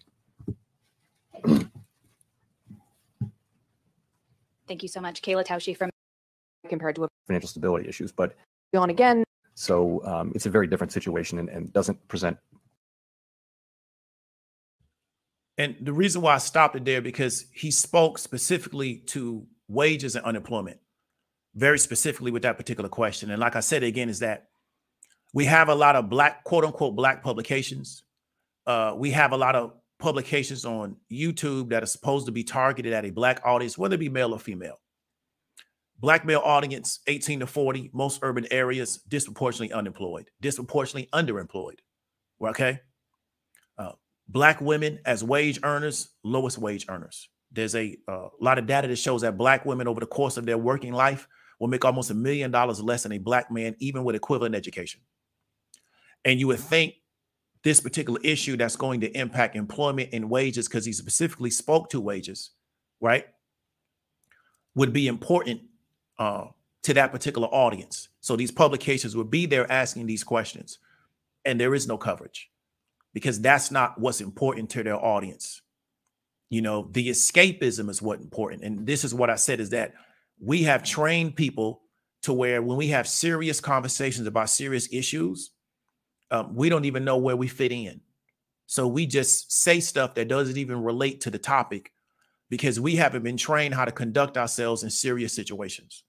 Thank you so much, Kayla Tausche from compared to financial stability issues, but on again. So it's a very different situation and doesn't present. And the reason why I stopped it there because he spoke specifically to wages and unemployment, very specifically with that particular question. And like I said again, is that We have a lot of black, quote unquote, black publications. We have a lot of publications on YouTube that are supposed to be targeted at a black audience, whether it be male or female. Black male audience, 18 to 40, most urban areas, disproportionately unemployed, disproportionately underemployed. Okay. Black women as wage earners, lowest wage earners. There's a lot of data that shows that black women over the course of their working life will make almost $1 million less than a black man, even with equivalent education. And you would think this particular issue that's going to impact employment and wages, because he specifically spoke to wages, right, would be important to that particular audience. So these publications would be there asking these questions, and there is no coverage because that's not what's important to their audience. You know, the escapism is what's important. And this is what I said, is that we have trained people to where when we have serious conversations about serious issues, we don't even know where we fit in. So we just say stuff that doesn't even relate to the topic because we haven't been trained how to conduct ourselves in serious situations,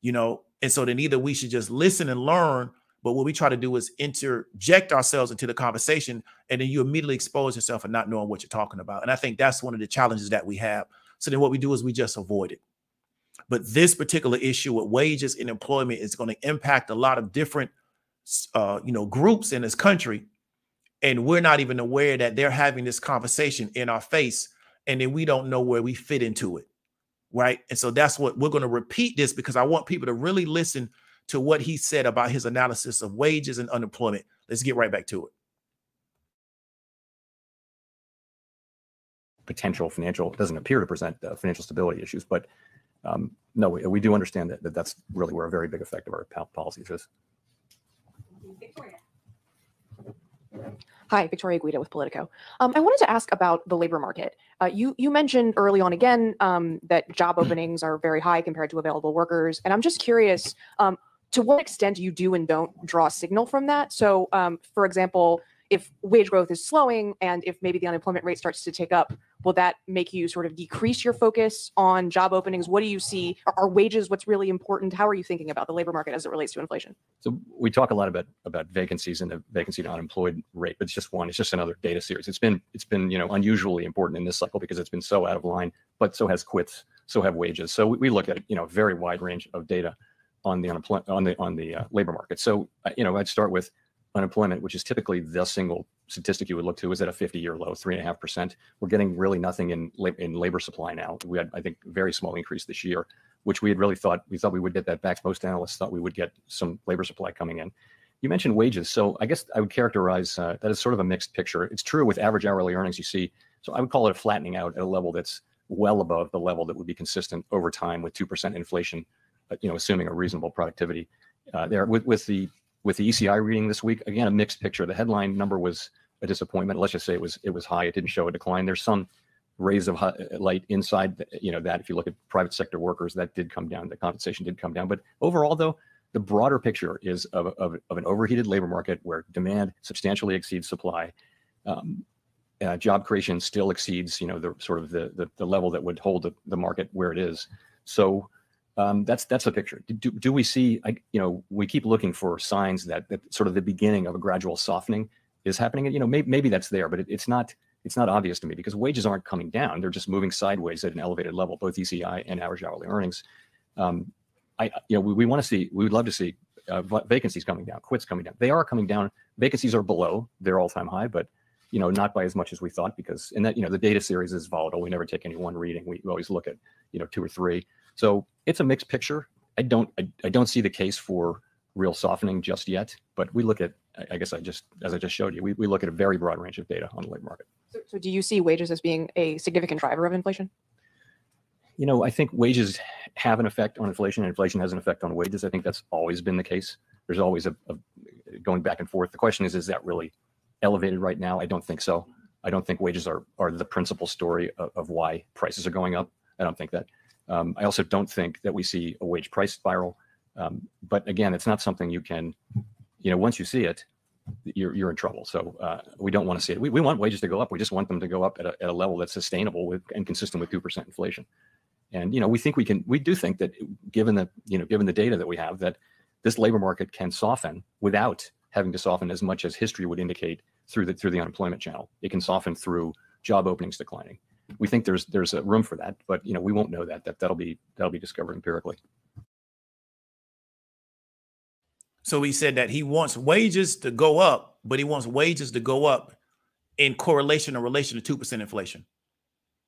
you know? And so then either we should just listen and learn, but what we try to do is interject ourselves into the conversation, and then you immediately expose yourself and not knowing what you're talking about. And I think that's one of the challenges that we have. So then what we do is we just avoid it. But this particular issue with wages and employment is going to impact a lot of different groups in this country. And we're not even aware that they're having this conversation in our face. And then we don't know where we fit into it. Right. And so that's what we're going to repeat this, because I want people to really listen to what he said about his analysis of wages and unemployment. Let's get right back to it. Potential financial, doesn't appear to present financial stability issues, but no, we do understand that that's really where a very big effect of our policies is. Victoria. Hi, Victoria Guida with Politico. I wanted to ask about the labor market. You mentioned early on again that job openings are very high compared to available workers. And I'm just curious to what extent you do and don't draw a signal from that. So, for example, if wage growth is slowing and if maybe the unemployment rate starts to tick up, will that make you sort of decrease your focus on job openings? What do you see? Are wages what's really important? How are you thinking about the labor market as it relates to inflation? So we talk a lot about vacancies and the vacancy to unemployed rate, but it's just one. It's just another data series. It's been unusually important in this cycle because it's been so out of line. But so has quits, so have wages. So we look at a very wide range of data on the unemployment on the labor market. So I'd start with unemployment, which is typically the single statistic you would look to, is at a 50-year low, 3.5%. We're getting really nothing in labor supply now. We had, I think, a very small increase this year, which we thought we would get that back. Most analysts thought we would get some labor supply coming in. You mentioned wages. So I guess I would characterize that as sort of a mixed picture. It's true with average hourly earnings you see. So I would call it a flattening out at a level that's well above the level that would be consistent over time with 2% inflation, assuming a reasonable productivity there. With the ECI reading this week, again, a mixed picture. The headline number was a disappointment. Let's just say it was high. It didn't show a decline. There's some rays of light inside, that if you look at private sector workers, that did come down. The compensation did come down. But overall, though, the broader picture is of an overheated labor market where demand substantially exceeds supply. Job creation still exceeds, the sort of the level that would hold the market where it is. So that's the picture. Do we see, we keep looking for signs that sort of the beginning of a gradual softening is happening. And, maybe that's there, but it's not obvious to me because wages aren't coming down. They're just moving sideways at an elevated level, both ECI and average hourly earnings. We would love to see vacancies coming down, quits coming down. They are coming down. Vacancies are below their all-time high, but not by as much as we thought, because the data series is volatile. We never take any one reading. We always look at 2 or 3. So it's a mixed picture. I don't see the case for real softening just yet, but we look at, I guess as I just showed you, we look at a very broad range of data on the labor market. So do you see wages as being a significant driver of inflation? I think wages have an effect on inflation, and inflation has an effect on wages. I think that's always been the case. There's always a going back and forth. The question is that really elevated right now? I don't think so. I don't think wages are the principal story of why prices are going up. I don't think that. I also don't think that we see a wage price spiral. But again, it's not something you can, once you see it, you're in trouble. So we don't want to see it. We want wages to go up. We just want them to go up at a level that's sustainable and consistent with 2% inflation. And, we do think that given the data that we have, that this labor market can soften without having to soften as much as history would indicate through the unemployment channel. It can soften through job openings declining. We think there's a room for that, but we won't know that'll be discovered empirically. So he said that he wants wages to go up, but he wants wages to go up in correlation or relation to 2% inflation,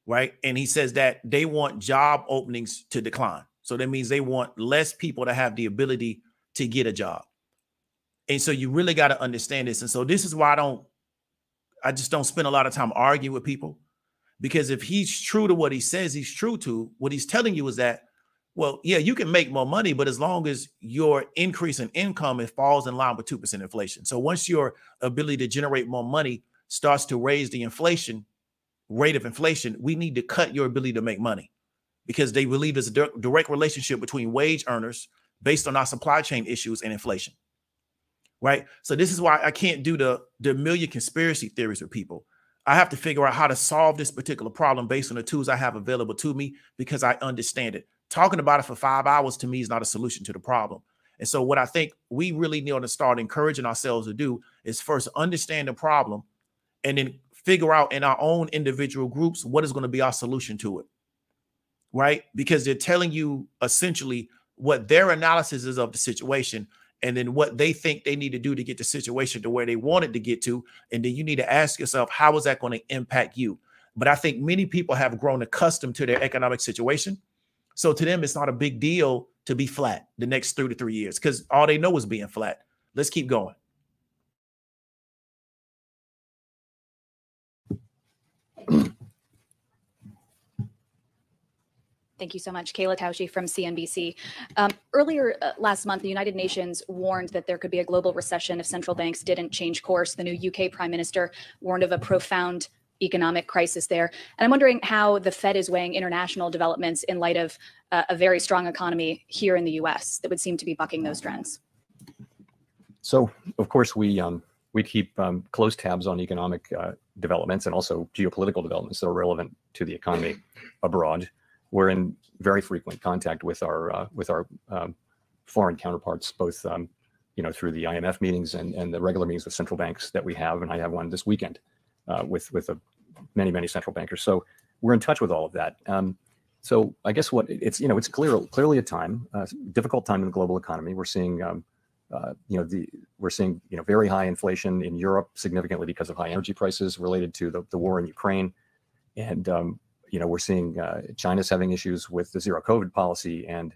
right? And he says that they want job openings to decline. So that means they want less people to have the ability to get a job. And so you really got to understand this. And so this is why I just don't spend a lot of time arguing with people, because if he's true to what he says he's true to, what he's telling you is that, well, yeah, you can make more money, but as long as your increase in income, it falls in line with 2% inflation. So once your ability to generate more money starts to raise the inflation rate of inflation, we need to cut your ability to make money, because they believe there's a direct relationship between wage earners based on our supply chain issues and inflation, right? So this is why I can't do the million conspiracy theories with people. I have to figure out how to solve this particular problem based on the tools I have available to me, because I understand it. Talking about it for 5 hours to me is not a solution to the problem. And so what I think we really need to start encouraging ourselves to do is first understand the problem and then figure out in our own individual groups what is going to be our solution to it, right? Because they're telling you essentially what their analysis is of the situation, and then what they think they need to do to get the situation to where they want it to get to. And then you need to ask yourself, how is that going to impact you? But I think many people have grown accustomed to their economic situation. So to them, it's not a big deal to be flat the next 2 to 3 years, because all they know is being flat. Let's keep going. Thank you so much. Kayla Tausche from CNBC. Earlier last month, the United Nations warned that there could be a global recession if central banks didn't change course. The new UK Prime Minister warned of a profound economic crisis there. And I'm wondering how the Fed is weighing international developments in light of a very strong economy here in the US that would seem to be bucking those trends. So, of course, we keep close tabs on economic developments and also geopolitical developments that are relevant to the economy abroad. We're in very frequent contact with our foreign counterparts, both through the IMF meetings and the regular meetings with central banks that we have, and I have one this weekend with many central bankers. So we're in touch with all of that. So I guess it's clearly a difficult time in the global economy. We're seeing very high inflation in Europe, significantly because of high energy prices related to the war in Ukraine, and we're seeing China's having issues with the zero COVID policy and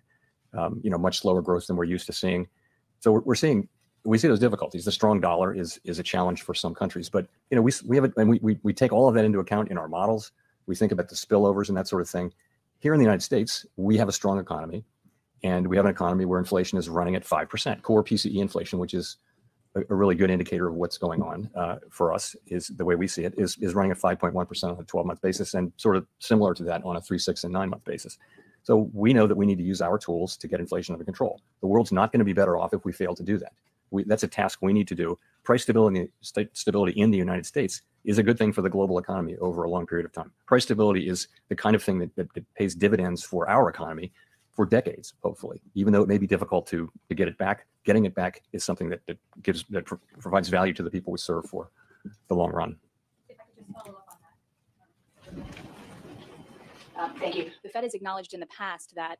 much slower growth than we're used to seeing. So we see those difficulties. The strong dollar is a challenge for some countries, but we take all of that into account in our models. We think about the spillovers and that sort of thing. Here in the United States, we have a strong economy, and we have an economy where inflation is running at 5%. Core PCE inflation, which is a really good indicator of what's going on for us, is the way we see it, is running at 5.1% on a 12-month basis, and sort of similar to that on a 3, 6, and 9-month basis. So we know that we need to use our tools to get inflation under control. The world's not going to be better off if we fail to do that. That's a task we need to do. Price stability in the United States is a good thing for the global economy over a long period of time. Price stability is the kind of thing that pays dividends for our economy for decades, hopefully, even though it may be difficult to get it back. Getting it back is something that provides value to the people we serve for the long run. If I could just follow up on that. Thank you. The Fed has acknowledged in the past that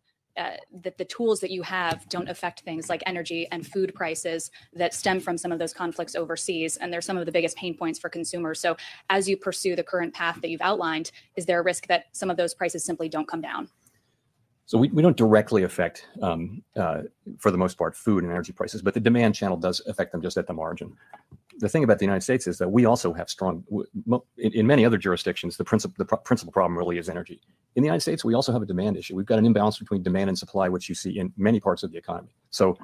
the tools that you have don't affect things like energy and food prices that stem from some of those conflicts overseas. And they're some of the biggest pain points for consumers. So as you pursue the current path that you've outlined, is there a risk that some of those prices simply don't come down? So we don't directly affect, for the most part, food and energy prices, but the demand channel does affect them just at the margin. The thing about the United States is that we also have strong, in many other jurisdictions, the principal problem really is energy. In the United States, we also have a demand issue. We've got an imbalance between demand and supply, which you see in many parts of the economy. So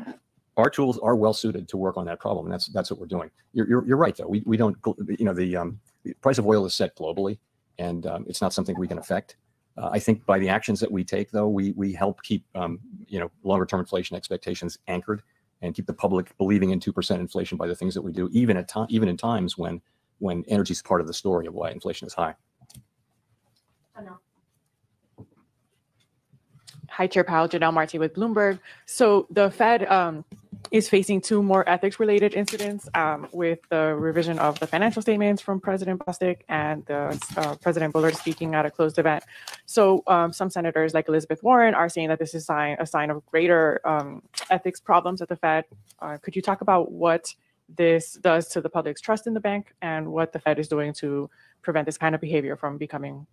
our tools are well suited to work on that problem, and that's what we're doing. You're right, though. We don't, the price of oil is set globally, and it's not something we can affect. I think by the actions that we take, though, we help keep longer term inflation expectations anchored and keep the public believing in 2% inflation by the things that we do, even in times when energy is part of the story of why inflation is high. Hi, Chair Powell, Janelle Marti with Bloomberg. So the Fed is facing 2 more ethics-related incidents with the revision of the financial statements from President Bostic and President Bullard speaking at a closed event. So some senators like Elizabeth Warren are saying that this is a sign of greater ethics problems at the Fed. Could you talk about what this does to the public's trust in the bank and what the Fed is doing to prevent this kind of behavior from becoming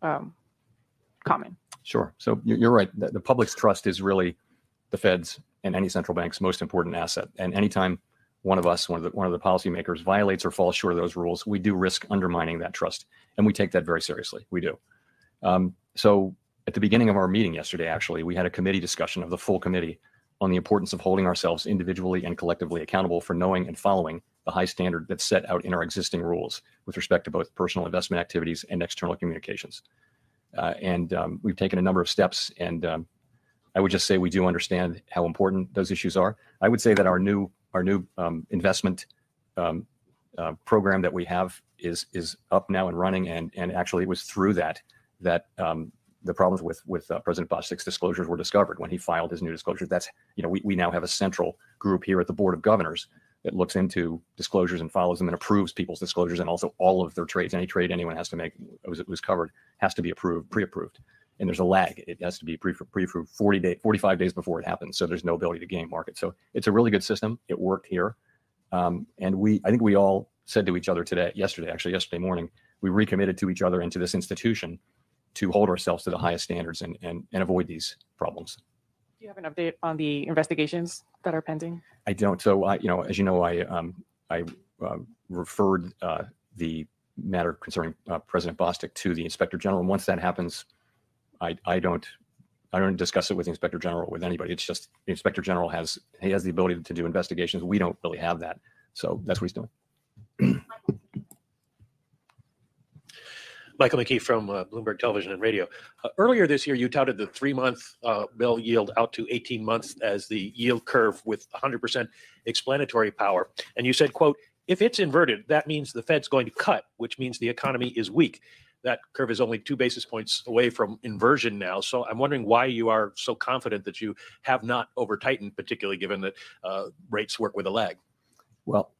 common? Sure. So you're right. The public's trust is really the Fed's and any central bank's most important asset. And anytime one of the policymakers violates or falls short of those rules, we do risk undermining that trust. And we take that very seriously. We do. So at the beginning of our meeting yesterday, actually, we had a committee discussion of the full committee on the importance of holding ourselves individually and collectively accountable for knowing and following the high standard that's set out in our existing rules with respect to both personal investment activities and external communications. We've taken a number of steps, and I would just say we do understand how important those issues are. I would say that our new investment program that we have is up now and running, and actually it was through that the problems with President Bostic's disclosures were discovered when he filed his new disclosures. That's, we now have a central group here at the Board of Governors that looks into disclosures and follows them and approves people's disclosures, and also all of their trades. Any trade anyone has to make was covered has to be pre-approved. And there's a lag. It has to be pre-approved 45 days before it happens. So there's no ability to game market. So it's a really good system. It worked here. And I think we all said to each other yesterday morning, we recommitted to each other and to this institution to hold ourselves to the highest standards and avoid these problems. Do you have an update on the investigations that are pending? I don't. So as you know, I referred the matter concerning President Bostic to the Inspector General. And once that happens, I don't discuss it with the Inspector General or with anybody. It's just the Inspector General has the ability to do investigations. We don't really have that. So that's what he's doing. Michael McKee from Bloomberg Television and Radio. Earlier this year, you touted the 3-month bill yield out to 18 months as the yield curve with 100% explanatory power. And you said, quote, if it's inverted, that means the Fed's going to cut, which means the economy is weak. That curve is only 2 basis points away from inversion now. So I'm wondering why you are so confident that you have not over-tightened, particularly given that rates work with a lag. Well,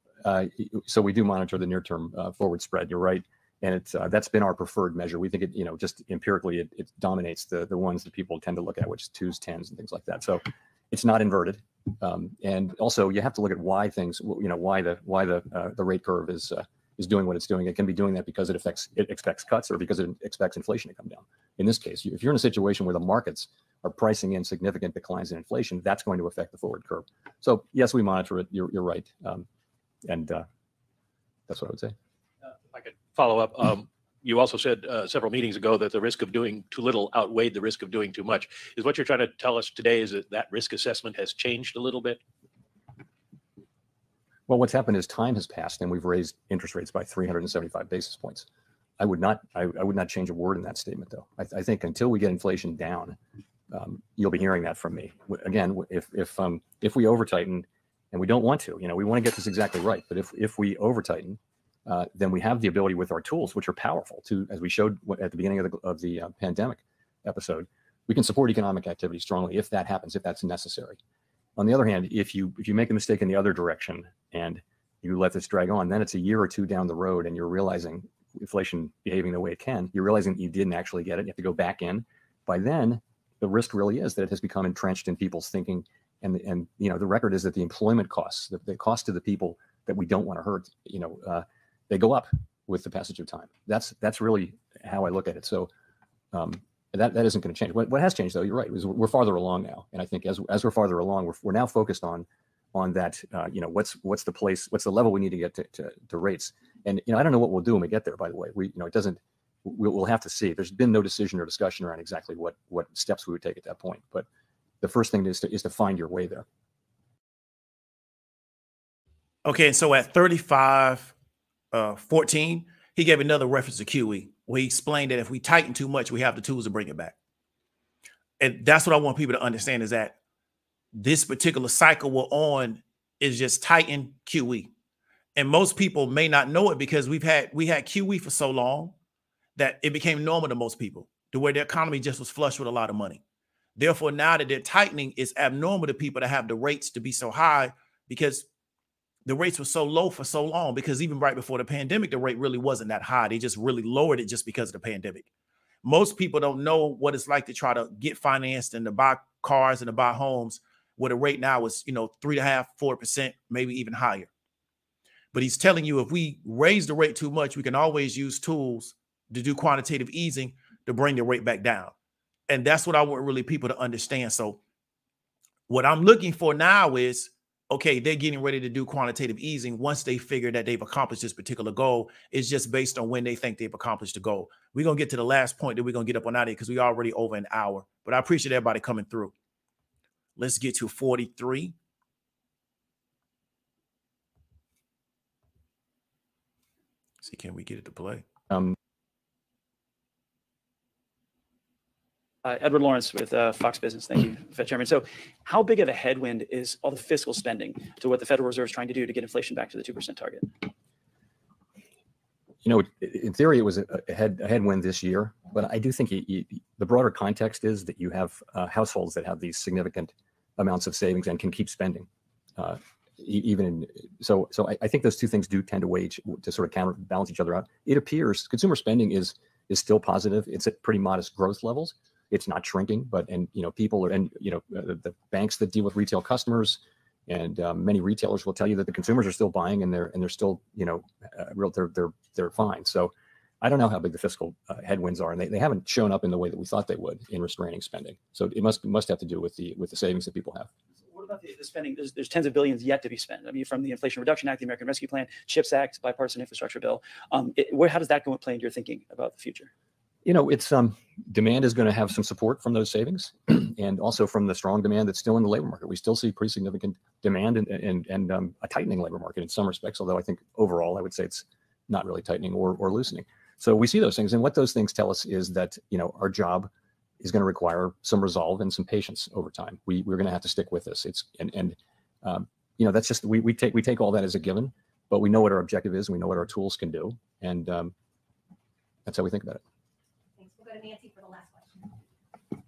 so we do monitor the near-term forward spread. You're right. And that's been our preferred measure. We think it, just empirically, it dominates the ones that people tend to look at, which is 2s, 10s, and things like that. So it's not inverted. And also, you have to look at why why the rate curve is doing what it's doing. It can be doing that because it expects cuts or because it expects inflation to come down. In this case, if you're in a situation where the markets are pricing in significant declines in inflation, that's going to affect the forward curve. So yes, we monitor it. You're right. And that's what I would say. If I could follow up. You also said several meetings ago that the risk of doing too little outweighed the risk of doing too much. Is what you're trying to tell us today is that risk assessment has changed a little bit? Well, what's happened is time has passed and we've raised interest rates by 375 basis points. I would not change a word in that statement, though. I think until we get inflation down, you'll be hearing that from me. Again, if we over tighten, and we don't want to, we want to get this exactly right. But if we over tighten, then we have the ability with our tools, which are powerful, to, as we showed at the beginning of the pandemic episode, we can support economic activity strongly if that happens, if that's necessary. On the other hand, if you make a mistake in the other direction and you let this drag on, then it's a year or two down the road and you're realizing inflation behaving the way it can, you're realizing that you didn't actually get it. You have to go back in. By then, the risk really is that it has become entrenched in people's thinking. And the record is that the employment costs, the cost to the people that we don't want to hurt, they go up with the passage of time. That's really how I look at it. So that isn't going to change. What has changed, though, you're right, is we're farther along now. And I think as we're farther along, we're now focused on that. What's the level we need to get to rates. And I don't know what we'll do when we get there. By the way, we'll have to see. There's been no decision or discussion around exactly what steps we would take at that point. But the first thing is to find your way there. Okay, and so at 35-14, he gave another reference to QE, where he explained that if we tighten too much, we have the tools to bring it back. And that's what I want people to understand, is that this particular cycle we're on is just tighten QE. And most people may not know it because we had QE for so long that it became normal to most people, to where the economy just was flush with a lot of money. Therefore, now that they're tightening, it's abnormal to people to have the rates to be so high because the rates were so low for so long, because even right before the pandemic, the rate really wasn't that high. They just really lowered it just because of the pandemic. Most people don't know what it's like to try to get financed and to buy cars and to buy homes where the rate now is, 3.5%, 4%, maybe even higher. But he's telling you if we raise the rate too much, we can always use tools to do quantitative easing to bring the rate back down. And that's what I want really people to understand. So what I'm looking for now is, okay, they're getting ready to do quantitative easing once they figure that they've accomplished this particular goal. It's just based on when they think they've accomplished the goal. We're going to get to the last point that we're going to get up on out of here because we're already over an hour. But I appreciate everybody coming through. Let's get to 43. See, can we get it to play? Edward Lawrence with Fox Business. Thank you, Fed Chairman. So how big of a headwind is all the fiscal spending to what the Federal Reserve is trying to do to get inflation back to the 2% target? In theory, it was a headwind this year, but I do think the broader context is that you have households that have these significant amounts of savings and can keep spending. So I think those two things do tend to sort of counterbalance each other out. It appears consumer spending is still positive. It's at pretty modest growth levels. It's not shrinking, but people are, the banks that deal with retail customers and many retailers will tell you that the consumers are still buying and they're still they're fine. So I don't know how big the fiscal headwinds are, and they haven't shown up in the way that we thought they would in restraining spending. So it must have to do with the savings that people have. What about the spending? There's tens of billions yet to be spent. I mean, from the Inflation Reduction Act, the American Rescue Plan, CHIPS Act, bipartisan infrastructure bill. How does that go and play into your thinking about the future? It's demand is going to have some support from those savings, and also from the strong demand that's still in the labor market. We still see pretty significant demand and a tightening labor market in some respects. Although I think overall, I would say it's not really tightening or loosening. So we see those things, and what those things tell us is that our job is going to require some resolve and some patience over time. We're going to have to stick with this. That's just we take all that as a given, but we know what our objective is, and we know what our tools can do, and that's how we think about it. Go to Nancy for the last question.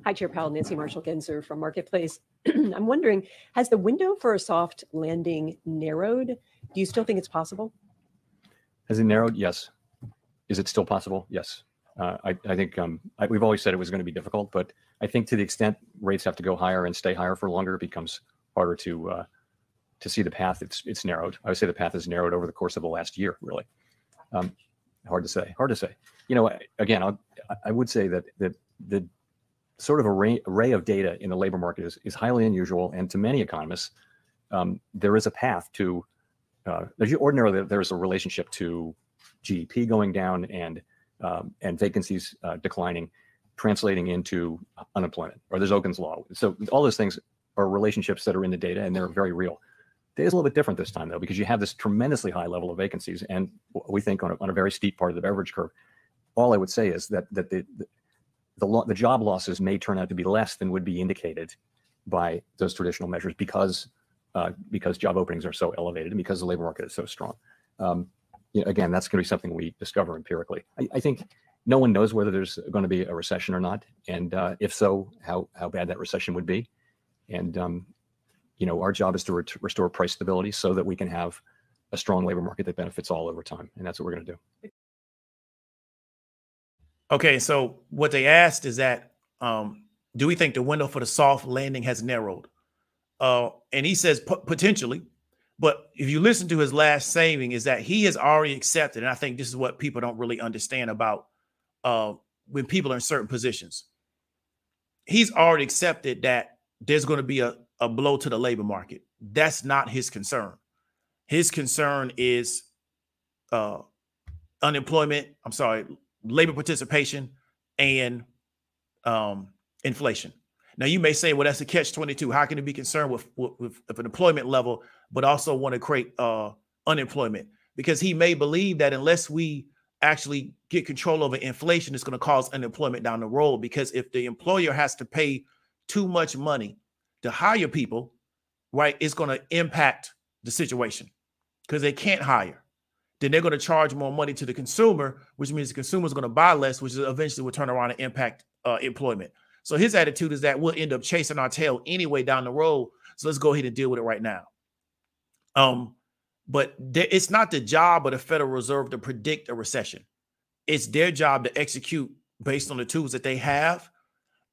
Hi, Chair Powell. Nancy Marshall-Genzer from Marketplace. I'm wondering, has the window for a soft landing narrowed? Do you still think it's possible? Has it narrowed? Yes. Is it still possible? Yes. I think we've always said it was going to be difficult, but I think to the extent rates have to go higher and stay higher for longer, it becomes harder to see the path. It's narrowed. I would say the path is narrowed over the course of the last year, really. Hard to say. Again, I would say that the sort of array of data in the labor market is highly unusual, and to many economists, there is a path to. Ordinarily, there's a relationship to GDP going down and vacancies declining, translating into unemployment, or there's Okun's law. So all those things are relationships that are in the data, and they're very real. Data is a little bit different this time, though, because you have this tremendously high level of vacancies, and we think on a very steep part of the Beveridge curve. All I would say is that the job losses may turn out to be less than would be indicated by those traditional measures because job openings are so elevated and because the labor market is so strong. Again, that's going to be something we discover empirically. I think no one knows whether there's going to be a recession or not, and if so, how bad that recession would be. And our job is to restore price stability so that we can have a strong labor market that benefits all over time, and that's what we're going to do. Okay, so what they asked is that, do we think the window for the soft landing has narrowed? And he says potentially, but if you listen to his last saying is that he has already accepted, and I think this is what people don't really understand about when people are in certain positions. He's already accepted that there's going to be a blow to the labor market. That's not his concern. His concern is labor participation and inflation. Now, you may say, well, that's a catch-22. How can it be concerned with an employment level, but also want to create unemployment? Because he may believe that unless we actually get control over inflation, it's going to cause unemployment down the road. Because if the employer has to pay too much money to hire people, right, it's going to impact the situation because they can't hire. Then they're going to charge more money to the consumer, which means the consumer is going to buy less, which eventually will turn around and impact employment. So his attitude is that we'll end up chasing our tail anyway down the road. So let's go ahead and deal with it right now. But it's not the job of the Federal Reserve to predict a recession. It's their job to execute based on the tools that they have.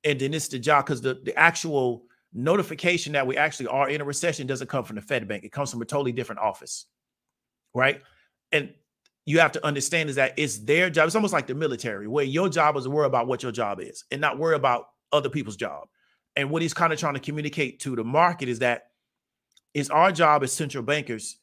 And then it's the job, because the actual notification that we actually are in a recession doesn't come from the Fed Bank. It comes from a totally different office, right? And you have to understand is that it's their job. It's almost like the military, where your job is to worry about what your job is and not worry about other people's job. And what he's kind of trying to communicate to the market is that it's our job as central bankers.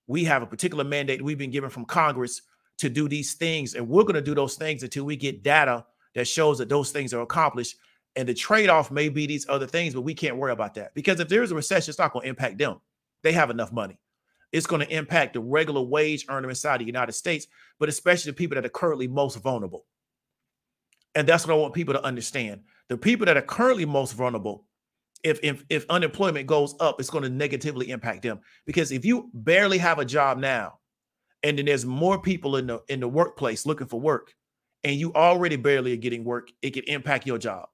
We have a particular mandate we've been given from Congress to do these things, and we're going to do those things until we get data that shows that those things are accomplished. And the trade-off may be these other things, but we can't worry about that, because if there is a recession, it's not going to impact them. They have enough money. It's going to impact the regular wage earner inside the United States, but especially the people that are currently most vulnerable. And that's what I want people to understand. The people that are currently most vulnerable, if unemployment goes up, it's going to negatively impact them. Because if you barely have a job now, and then there's more people in the workplace looking for work, and you already barely are getting work, it can impact your job.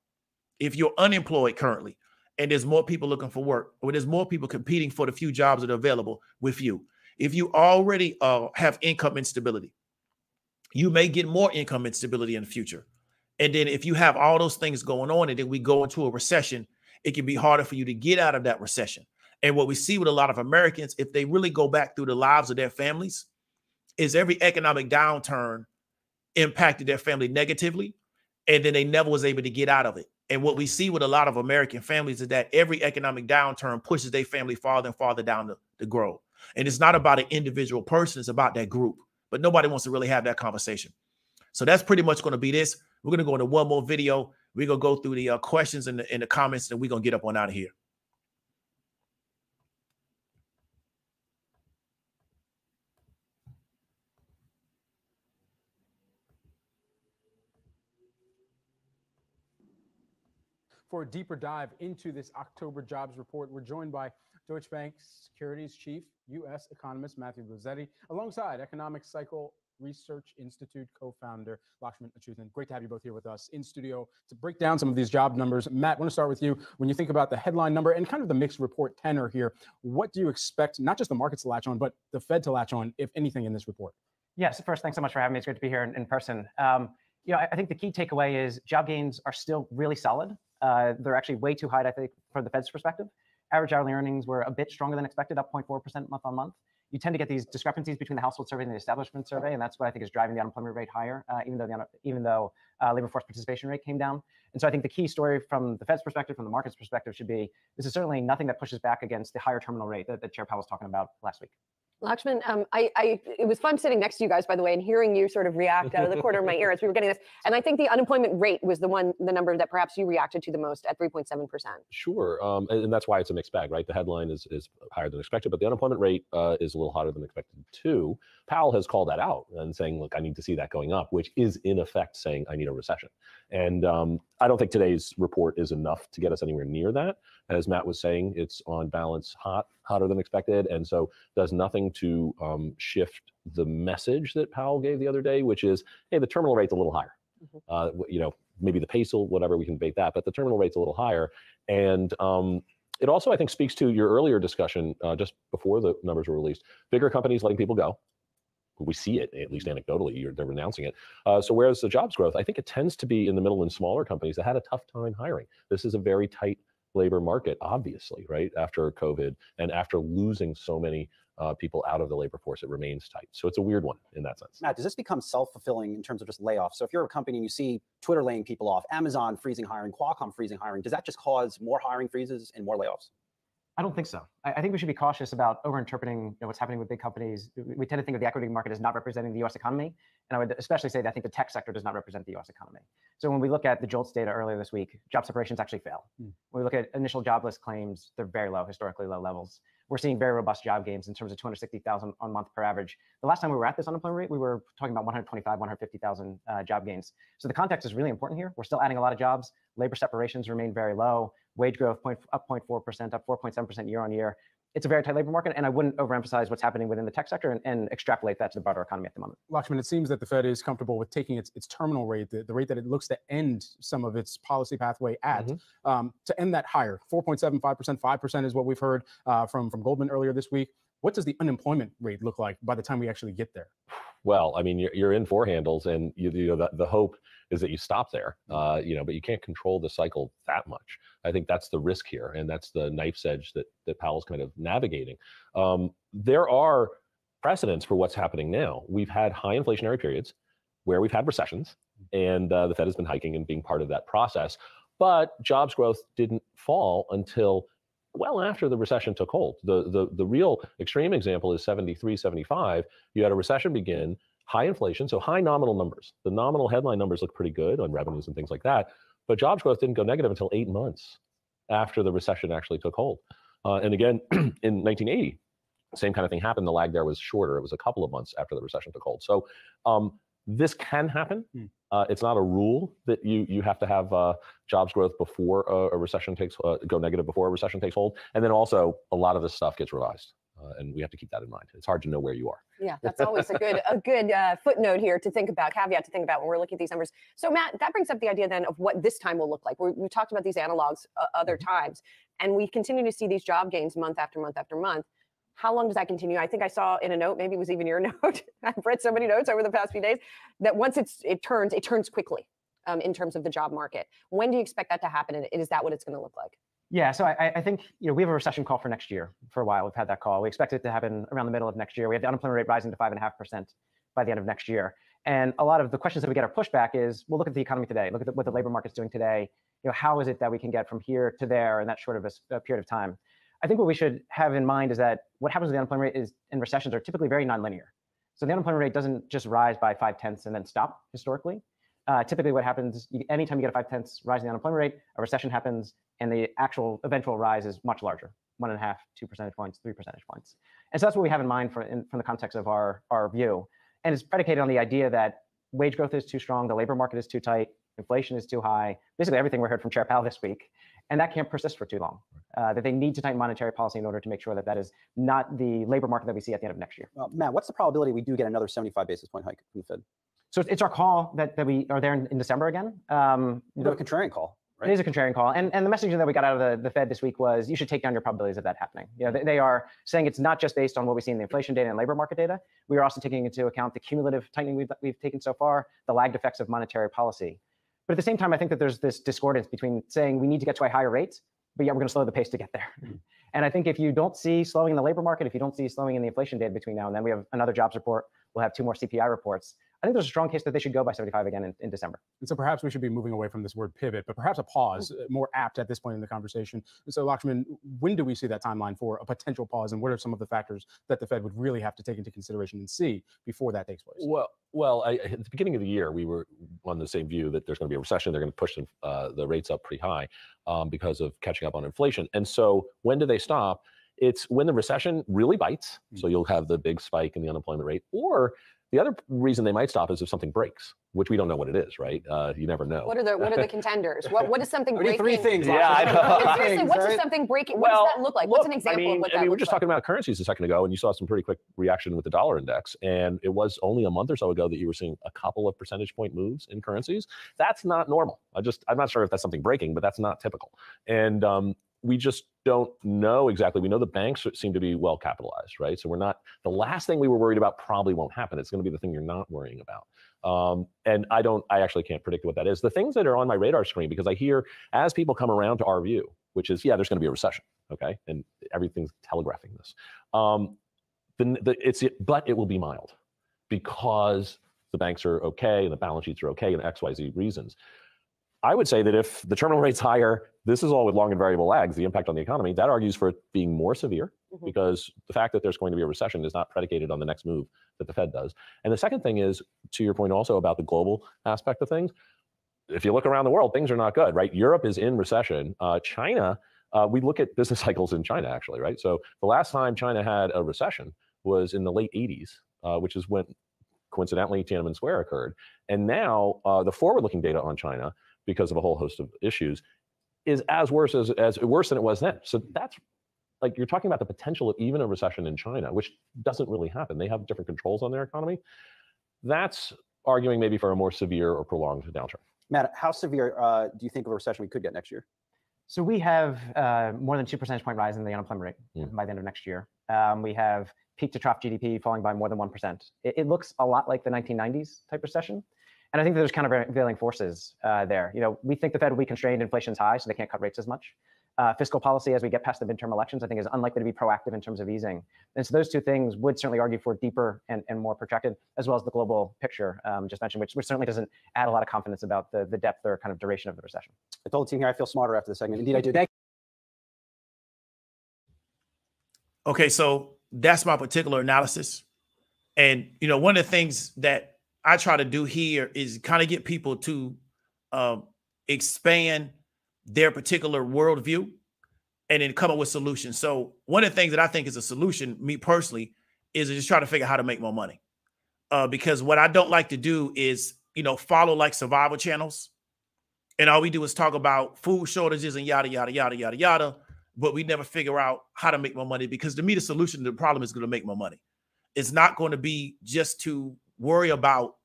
If you're unemployed currently, and there's more people looking for work, or there's more people competing for the few jobs that are available with you, if you already have income instability, you may get more income instability in the future. And then if you have all those things going on, and then we go into a recession, it can be harder for you to get out of that recession. And what we see with a lot of Americans, if they really go back through the lives of their families, is every economic downturn impacted their family negatively, and then they never was able to get out of it. And what we see with a lot of American families is that every economic downturn pushes their family farther and farther down the grove. And it's not about an individual person, it's about that group. But nobody wants to really have that conversation. So that's pretty much going to be this. We're going to go into one more video. We're going to go through the questions in the comments, and we're going to get up on out of here. For a deeper dive into this October jobs report, we're joined by Deutsche Bank Securities Chief U.S. economist Matthew Bozzetti, alongside Economic Cycle Research Institute co-founder Lakshman Achuthan. Great to have you both here with us in studio to break down some of these job numbers. Matt, I want to start with you. When you think about the headline number and kind of the mixed report tenor here, what do you expect, not just the markets to latch on, but the Fed to latch on, if anything, in this report? Yes, first, thanks so much for having me. It's great to be here in person. I think the key takeaway is job gains are still really solid. They're actually way too high, I think, from the Fed's perspective. Average hourly earnings were a bit stronger than expected, up 0.4% month on month. You tend to get these discrepancies between the household survey and the establishment survey, and that's what I think is driving the unemployment rate higher, even though labor force participation rate came down. And so I think the key story from the Fed's perspective, from the market's perspective, should be this is certainly nothing that pushes back against the higher terminal rate that Chair Powell was talking about last week. Lakshman, it was fun sitting next to you guys, by the way, and hearing you sort of react out of the corner of my ear as we were getting this. And I think the unemployment rate was the number that perhaps you reacted to the most at 3.7%. Sure, and that's why it's a mixed bag, right? The headline is higher than expected, but the unemployment rate is a little hotter than expected too. Powell has called that out and saying, look, I need to see that going up, which is in effect saying I need a recession. And I don't think today's report is enough to get us anywhere near that. As Matt was saying, it's on balance hotter than expected, and so does nothing to shift the message that Powell gave the other day, which is, hey, the terminal rate's a little higher. Maybe the pace will, whatever, we can debate that, but the terminal rate's a little higher. And it also, I think, speaks to your earlier discussion just before the numbers were released. Bigger companies letting people go. We see it, at least anecdotally, they're announcing it. So whereas the jobs growth, I think it tends to be in the middle and smaller companies that had a tough time hiring. This is a very tight labor market, obviously, right? After COVID and after losing so many people out of the labor force, it remains tight. So it's a weird one in that sense. Matt, does this become self-fulfilling in terms of just layoffs? So if you're a company and you see Twitter laying people off, Amazon freezing hiring, Qualcomm freezing hiring, does that just cause more hiring freezes and more layoffs? I don't think so. I think we should be cautious about overinterpreting what's happening with big companies. We tend to think of the equity market as not representing the U.S. economy. And I would especially say that I think the tech sector does not represent the U.S. economy. So when we look at the JOLTS data earlier this week, job separations actually fell. When we look at initial jobless claims, they're very low, historically low levels. We're seeing very robust job gains in terms of 260,000 on month per average. The last time we were at this unemployment rate, we were talking about 125, 150,000 job gains. So the context is really important here. We're still adding a lot of jobs. Labor separations remain very low. Wage growth up 0.4%, up 4.7% year on year. it's a very tight labor market, and I wouldn't overemphasize what's happening within the tech sector and extrapolate that to the broader economy at the moment. Lakshman, it seems that the Fed is comfortable with taking its terminal rate, the rate that it looks to end some of its policy pathway at, to end that higher. 4.75%, 5% is what we've heard from Goldman earlier this week. What does the unemployment rate look like by the time we actually get there? Well, I mean, you're in four handles, and you know the hope is that you stop there, but you can't control the cycle that much. I think that's the risk here, and that's the knife's edge that Powell's kind of navigating. There are precedents for what's happening now. We've had high inflationary periods where we've had recessions, and the Fed has been hiking and being part of that process. But jobs growth didn't fall until well after the recession took hold. The real extreme example is 73, 75. You had a recession begin, high inflation, so high nominal numbers. The nominal headline numbers look pretty good on revenues and things like that, but jobs growth didn't go negative until 8 months after the recession actually took hold. And again, in 1980, same kind of thing happened. The lag there was shorter. It was a couple of months after the recession took hold. So this can happen. It's not a rule that you have to have jobs growth before a recession go negative before a recession takes hold. And then also a lot of this stuff gets revised, and we have to keep that in mind. It's hard to know where you are. Yeah, that's always a good footnote here to think about, caveat to think about when we're looking at these numbers. So Matt, that brings up the idea then of what this time will look like. We talked about these analogs other times, and we continue to see these job gains month after month after month. How long does that continue? I think I saw in a note, maybe it was even your note, I've read so many notes over the past few days, that once it turns quickly in terms of the job market. When do you expect that to happen? And is that what it's going to look like? Yeah, so I think we have a recession call for next year. For a while, we've had that call. We expect it to happen around the middle of next year. We have the unemployment rate rising to 5.5% by the end of next year. And a lot of the questions that we get are pushback is, well, look at the economy today. Look at what the labor market's doing today. How is it that we can get from here to there in that short of a period of time? I think what we should have in mind is that what happens with the unemployment rate is in recessions are typically very nonlinear. So the unemployment rate doesn't just rise by 0.5 and then stop historically. Typically what happens, anytime you get a 0.5 rise in the unemployment rate, a recession happens and the actual eventual rise is much larger, 1.5, 2 percentage points, 3 percentage points. And so that's what we have in mind from the context of our view. And it's predicated on the idea that wage growth is too strong, the labor market is too tight, inflation is too high, basically everything we heard from Chair Powell this week. And that can't persist for too long. That they need to tighten monetary policy in order to make sure that that is not the labor market that we see at the end of next year. Well, Matt, what's the probability we do get another 75 basis point hike from the Fed? So it's our call that we are there in December again. A contrarian call, right? It is a contrarian call. And the messaging that we got out of the Fed this week was you should take down your probabilities of that happening. They are saying it's not just based on what we see in the inflation data and labor market data. We are also taking into account the cumulative tightening we've taken so far, the lagged effects of monetary policy. But at the same time, I think that there's this discordance between saying we need to get to a higher rate, but yet we're going to slow the pace to get there. And I think if you don't see slowing in the labor market, if you don't see slowing in the inflation data between now and then, we have another jobs report, we'll have 2 more CPI reports. I think there's a strong case that they should go by 75 again in December. And so perhaps we should be moving away from this word pivot, but perhaps a pause, more apt at this point in the conversation. And so Lakshman, when do we see that timeline for a potential pause, and what are some of the factors that the Fed would really have to take into consideration and see before that takes place? Well, at the beginning of the year, we were on the same view that there's going to be a recession. They're going to push the rates up pretty high because of catching up on inflation. And so when do they stop? It's when the recession really bites. So you'll have the big spike in the unemployment rate, or the other reason they might stop is if something breaks, which we don't know what it is, right? You never know. What are the contenders? What is something breaking? 3 things. Yeah, I know. Seriously, what's something breaking? What does that look like? What's an example of what that looks like? We were just talking about currencies a second ago, and you saw some pretty quick reaction with the dollar index. And it was only a month or so ago that you were seeing a couple of percentage point moves in currencies. That's not normal. I'm not sure if that's something breaking, but that's not typical. And we just don't know exactly. We know the banks seem to be well capitalized, right? So the last thing we were worried about probably won't happen. It's going to be the thing you're not worrying about. And I actually can't predict what that is. The things that are on my radar screen, because I hear as people come around to our view, which is, there's going to be a recession, okay? And everything's telegraphing this. But it will be mild because the banks are okay and the balance sheets are okay and XYZ reasons. I would say that if the terminal rate's higher, this is all with long and variable lags, the impact on the economy, that argues for it being more severe because the fact that there's going to be a recession is not predicated on the next move that the Fed does. And the second thing is, to your point also about the global aspect of things, if you look around the world, things are not good, right? Europe is in recession. China, we look at business cycles in China actually, right? So the last time China had a recession was in the late 80s, which is when coincidentally Tiananmen Square occurred. And now the forward-looking data on China, because of a whole host of issues, is as worse than it was then. So that's like you're talking about the potential of even a recession in China, which doesn't really happen. They have different controls on their economy. That's arguing maybe for a more severe or prolonged downturn. Matt, how severe do you think of a recession we could get next year? So we have more than 2 percentage point rise in the unemployment rate by the end of next year. We have peak to trough GDP falling by more than 1%. It looks a lot like the 1990s type recession. And I think there's countervailing forces there. You know, we think the Fed will be constrained, inflation's high, so they can't cut rates as much. Fiscal policy, as we get past the midterm elections, I think is unlikely to be proactive in terms of easing. And so those two things would certainly argue for deeper and more protracted, as well as the global picture just mentioned, which certainly doesn't add a lot of confidence about the depth or kind of duration of the recession. I told the team here I feel smarter after the segment. Indeed, I do. Thank you. Okay, so that's my particular analysis. And, you know, one of the things that I try to do here is kind of get people to expand their particular worldview and then come up with solutions. So one of the things that I think is a solution, me personally, is to just try to figure out how to make more money. Because what I don't like to do is, you know, follow like survival channels. And all we do is talk about food shortages and yada, yada, yada, yada, yada. But we never figure out how to make more money, because to me, the solution to the problem is going to make more money. It's not going to be just to worry about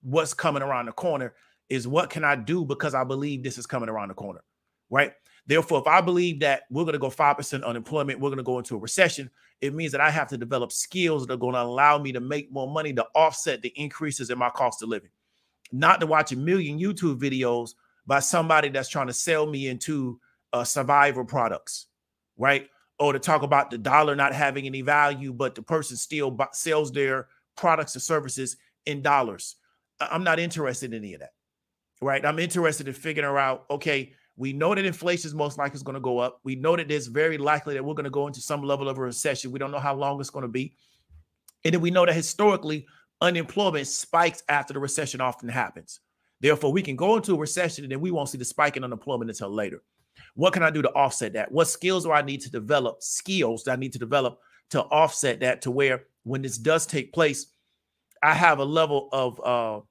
what's coming around the corner. Is what can I do because I believe this is coming around the corner, right? Therefore, if I believe that we're going to go 5% unemployment, we're going to go into a recession, it means that I have to develop skills that are going to allow me to make more money to offset the increases in my cost of living. Not to watch a million YouTube videos by somebody that's trying to sell me into survival products, right? Or to talk about the dollar not having any value, but the person still sells their products and services in dollars. I'm not interested in any of that, right? I'm interested in figuring out, okay, we know that inflation is most likely going to go up. We know that it's very likely that we're going to go into some level of a recession. We don't know how long it's going to be. And then we know that historically, unemployment spikes after the recession often happens. Therefore, we can go into a recession and then we won't see the spike in unemployment until later. What can I do to offset that? What skills do I need to develop? Skills that I need to develop to offset that, to where when this does take place, I have a level of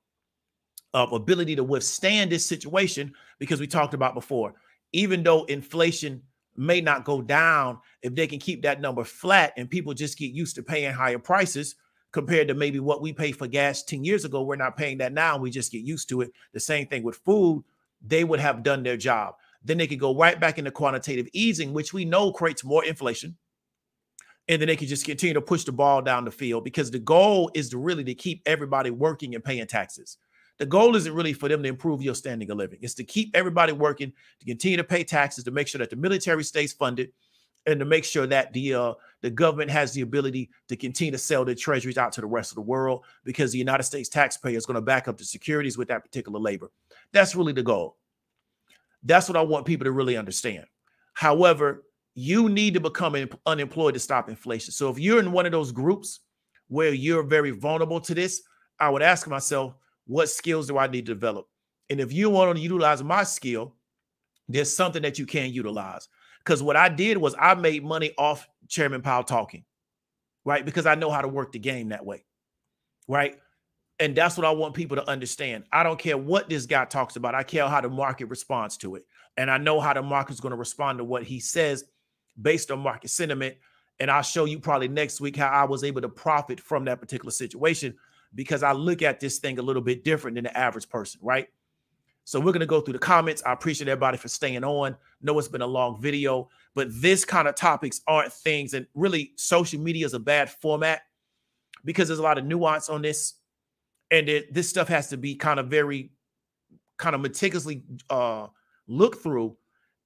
ability to withstand this situation, because we talked about before, even though inflation may not go down, if they can keep that number flat and people just get used to paying higher prices compared to maybe what we paid for gas 10 years ago, we're not paying that now. We just get used to it. The same thing with food, they would have done their job. Then they could go right back into quantitative easing, which we know creates more inflation. And then they can just continue to push the ball down the field, because the goal is to really to keep everybody working and paying taxes. The goal isn't really for them to improve your standing of living. It's to keep everybody working, to continue to pay taxes, to make sure that the military stays funded, and to make sure that the government has the ability to continue to sell their treasuries out to the rest of the world, because the United States taxpayer is going to back up the securities with that particular labor. That's really the goal. That's what I want people to really understand. However, you need to become unemployed to stop inflation. So if you're in one of those groups where you're very vulnerable to this, I would ask myself, what skills do I need to develop? And if you want to utilize my skill, there's something that you can utilize. Because what I did was I made money off Chairman Powell talking, right? Because I know how to work the game that way, right? And that's what I want people to understand. I don't care what this guy talks about. I care how the market responds to it. And I know how the market's going to respond to what he says based on market sentiment. And I'll show you probably next week how I was able to profit from that particular situation, because I look at this thing a little bit different than the average person, right? So we're going to go through the comments. I appreciate everybody for staying on. Know it's been a long video, but this kind of topics aren't things, and really social media is a bad format because there's a lot of nuance on this. And this stuff has to be kind of meticulously looked through.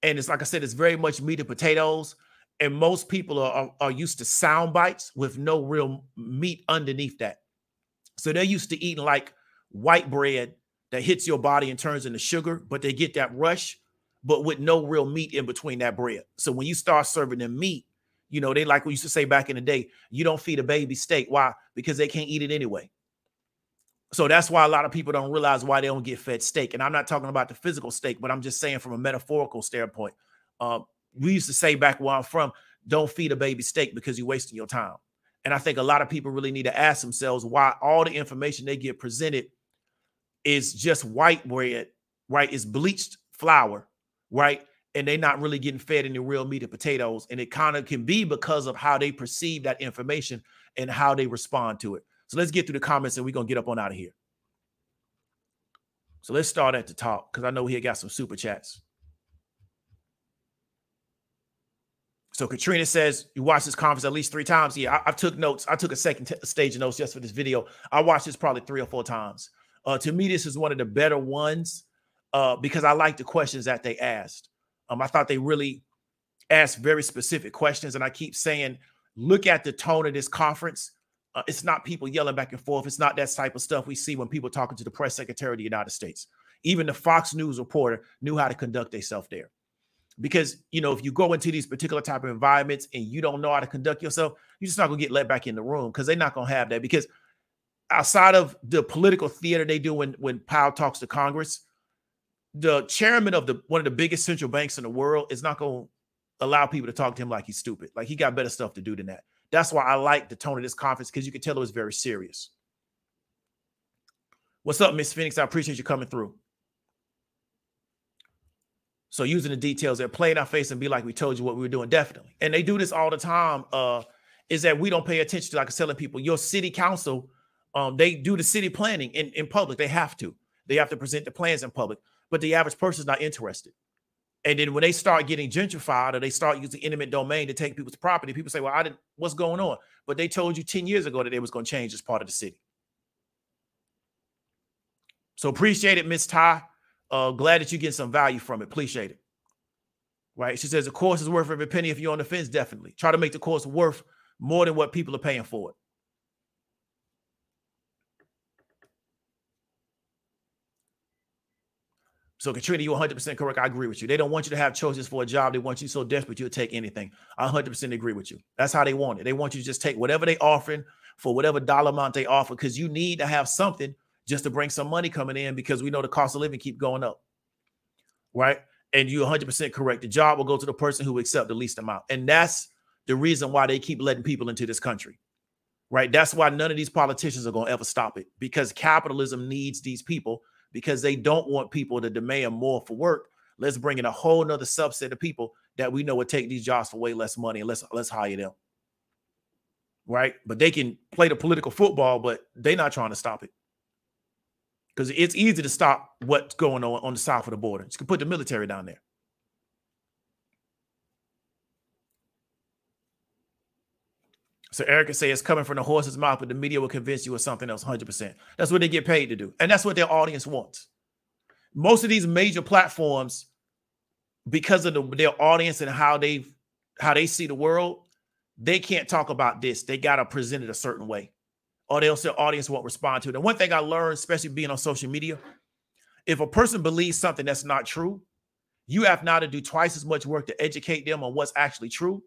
And it's like I said, it's very much meat and potatoes. And most people are used to sound bites with no real meat underneath that. So they're used to eating like white bread that hits your body and turns into sugar, but they get that rush, but with no real meat in between that bread. So when you start serving them meat, you know, they like we used to say back in the day, you don't feed a baby steak. Why? Because they can't eat it anyway. So that's why a lot of people don't realize why they don't get fed steak. And I'm not talking about the physical steak, but I'm just saying from a metaphorical standpoint. We used to say back where I'm from, don't feed a baby steak because you're wasting your time. And I think a lot of people really need to ask themselves why all the information they get presented is just white bread, right? It's bleached flour, right? and they're not really getting fed any real meat and potatoes. And it kind of can be because of how they perceive that information and how they respond to it. So let's get through the comments and we're going to get up on out of here. So let's start at the top because I know we had got some super chats. So Katrina says, you watched this conference at least 3 times. Yeah, I took notes. I took a second stage of notes just for this video. I watched this probably 3 or 4 times. To me, this is one of the better ones because I like the questions that they asked. I thought they really asked very specific questions. And I keep saying, look at the tone of this conference. It's not people yelling back and forth. It's not that type of stuff we see when people talking to the press secretary of the United States. Even the Fox News reporter knew how to conduct themselves there. Because, you know, if you go into these particular type of environments and you don't know how to conduct yourself, you're just not going to get let back in the room because they're not going to have that. Because outside of the political theater they do when Powell talks to Congress, the chairman of one of the biggest central banks in the world is not going to allow people to talk to him like he's stupid. Like he got better stuff to do than that. That's why I like the tone of this conference because you can tell it was very serious. What's up, Miss Phoenix? I appreciate you coming through. So using the details, they're playing our face and be like, we told you what we were doing. Definitely. And they do this all the time. Is that we don't pay attention to, like I was telling people, your city council, they do the city planning in public. They have to present the plans in public, but the average person is not interested. And then when they start getting gentrified or they start using eminent domain to take people's property, people say, well, what's going on? But they told you 10 years ago that they was going to change this part of the city. So appreciate it, Miss Ty. Glad that you get some value from it. Appreciate it. Right. She says the course is worth every penny if you're on the fence. Definitely. Try to make the course worth more than what people are paying for it. So Katrina, you're 100% correct. I agree with you. They don't want you to have choices for a job. They want you so desperate you'll take anything. I 100% agree with you. That's how they want it. They want you to just take whatever they offering for whatever dollar amount they offer because you need to have something just to bring some money coming in because we know the cost of living keep going up. Right? And you're 100% correct. The job will go to the person who accepts the least amount. And that's the reason why they keep letting people into this country. Right? That's why none of these politicians are going to ever stop it because capitalism needs these people because they don't want people to demand more for work. Let's bring in a whole nother subset of people that we know would take these jobs for way less money and let's hire them. Right? But they can play the political football, but they're not trying to stop it. Because it's easy to stop what's going on the south of the border. You can put the military down there. So Erica say it's coming from the horse's mouth, but the media will convince you of something else 100%. That's what they get paid to do. And that's what their audience wants. Most of these major platforms, because of their audience and how they see the world, they can't talk about this. They got to present it a certain way. Or else their audience won't respond to it. And one thing I learned, especially being on social media, if a person believes something that's not true, you have now to do twice as much work to educate them on what's actually true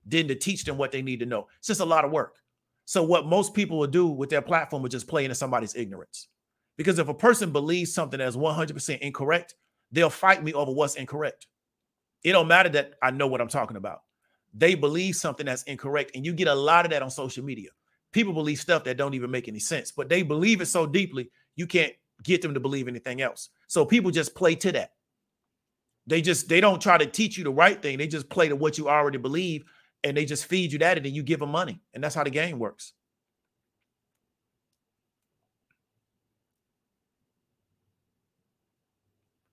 than to teach them what they need to know. It's just a lot of work. So what most people will do with their platform is just play into somebody's ignorance. Because if a person believes something that's 100% incorrect, they'll fight me over what's incorrect. It don't matter that I know what I'm talking about. They believe something that's incorrect. And you get a lot of that on social media. People believe stuff that don't even make any sense, but they believe it so deeply, you can't get them to believe anything else. So people just play to that. They don't try to teach you the right thing. They just play to what you already believe and they just feed you that and then you give them money. And that's how the game works.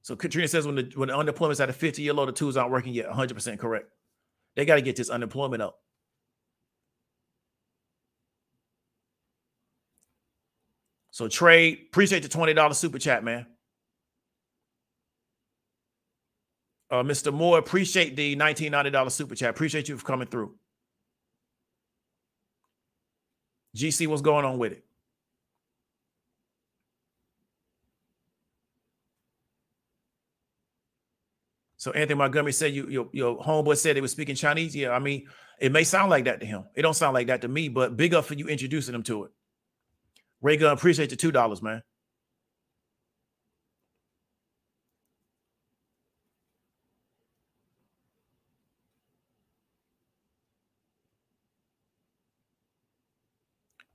So Katrina says when the unemployment's at a 50-year low, the tools aren't working yet. 100% correct. They got to get this unemployment up. So Trey, appreciate the $20 super chat, man. Mr. Moore, appreciate the $19.90 super chat. Appreciate you for coming through. GC, what's going on with it? So Anthony Montgomery said your homeboy said they were speaking Chinese. Yeah, I mean, it may sound like that to him. It don't sound like that to me, but big up for you introducing them to it. Ray Gunn, appreciate the $2, man.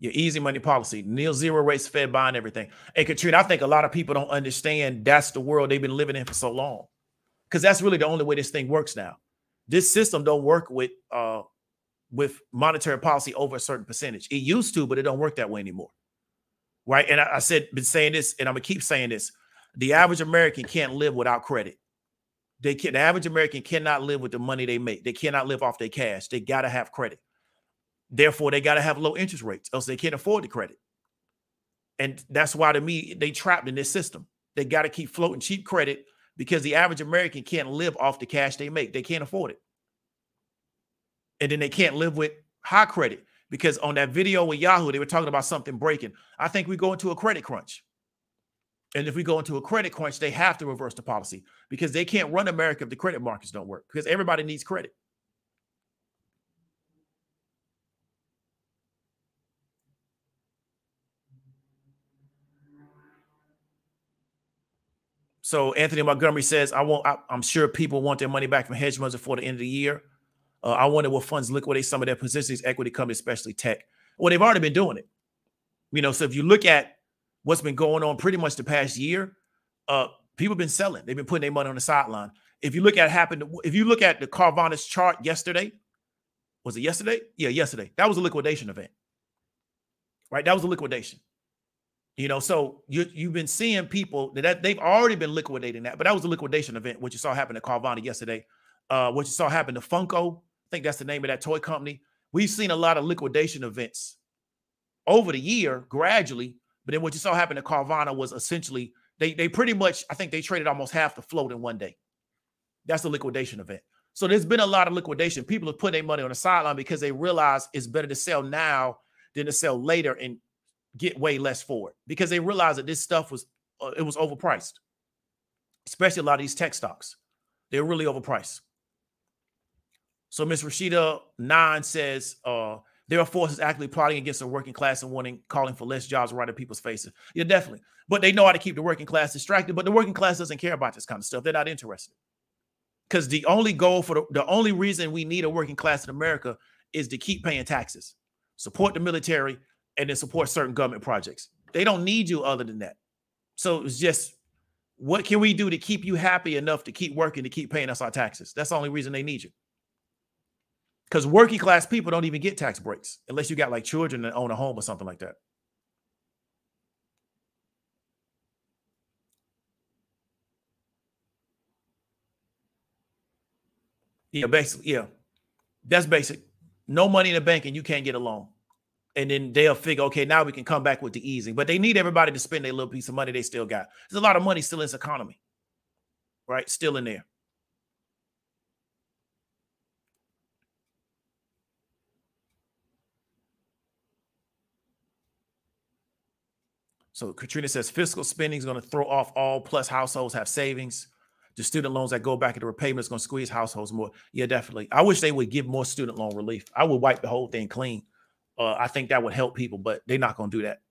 Your easy money policy, nil zero rates, Fed buying everything. And Katrina, I think a lot of people don't understand that's the world they've been living in for so long. because that's really the only way this thing works now. This system don't work with monetary policy over a certain percentage. It used to, but it don't work that way anymore. Right. And I been saying this, and I'm gonna keep saying this. The average American can't live without credit. The average American cannot live with the money they make. They cannot live off their cash. They got to have credit. Therefore, they got to have low interest rates, else they can't afford the credit. And that's why, to me, they trapped in this system. They got to keep floating cheap credit because the average American can't live off the cash they make. They can't afford it. And then they can't live with high credit because on that video with Yahoo, they were talking about something breaking. I think we go into a credit crunch. And if we go into a credit crunch, they have to reverse the policy because they can't run America if the credit markets don't work because everybody needs credit. So Anthony Montgomery says, I'm sure people want their money back from hedge funds before the end of the year. I wonder what funds liquidate some of their positions, equity companies, especially tech. Well, they've already been doing it. So if you look at what's been going on pretty much the past year, people have been selling. They've been putting their money on the sideline. If you look at the Carvana's chart yesterday, was it yesterday? Yeah, yesterday. That was a liquidation event, right? That was a liquidation. So you've been seeing people that they've already been liquidating that, but that was a liquidation event. What you saw happen to Carvana yesterday, what you saw happen to Funko, I think that's the name of that toy company. We've seen a lot of liquidation events over the year gradually, but then what you saw happen to Carvana was essentially they pretty much, I think they traded almost half the float in one day. That's a liquidation event. So there's been a lot of liquidation. People have put their money on the sideline because they realize it's better to sell now than to sell later and get way less for it because they realize that this stuff was overpriced, especially a lot of these tech stocks. They're really overpriced. So Miss Rashida 9 says there are forces actively plotting against the working class and calling for less jobs right in people's faces. Yeah, definitely. But they know how to keep the working class distracted. But the working class doesn't care about this kind of stuff. They're not interested. Because the only goal the only reason we need a working class in America is to keep paying taxes, support the military, and then support certain government projects. They don't need you other than that. So it's just, what can we do to keep you happy enough to keep working, to keep paying us our taxes? That's the only reason they need you. Because working class people don't even get tax breaks unless you got like children that own a home or something like that. Yeah, basically, yeah. That's basic. No money in the bank and you can't get a loan. And then they'll figure, okay, now we can come back with the easing. But they need everybody to spend their little piece of money they still got. There's a lot of money still in this economy, right? Still in there. So Katrina says fiscal spending is going to throw off all plus households have savings. The student loans that go back into repayment is going to squeeze households more. Yeah, definitely. I wish they would give more student loan relief. I would wipe the whole thing clean. I think that would help people, but they're not going to do that.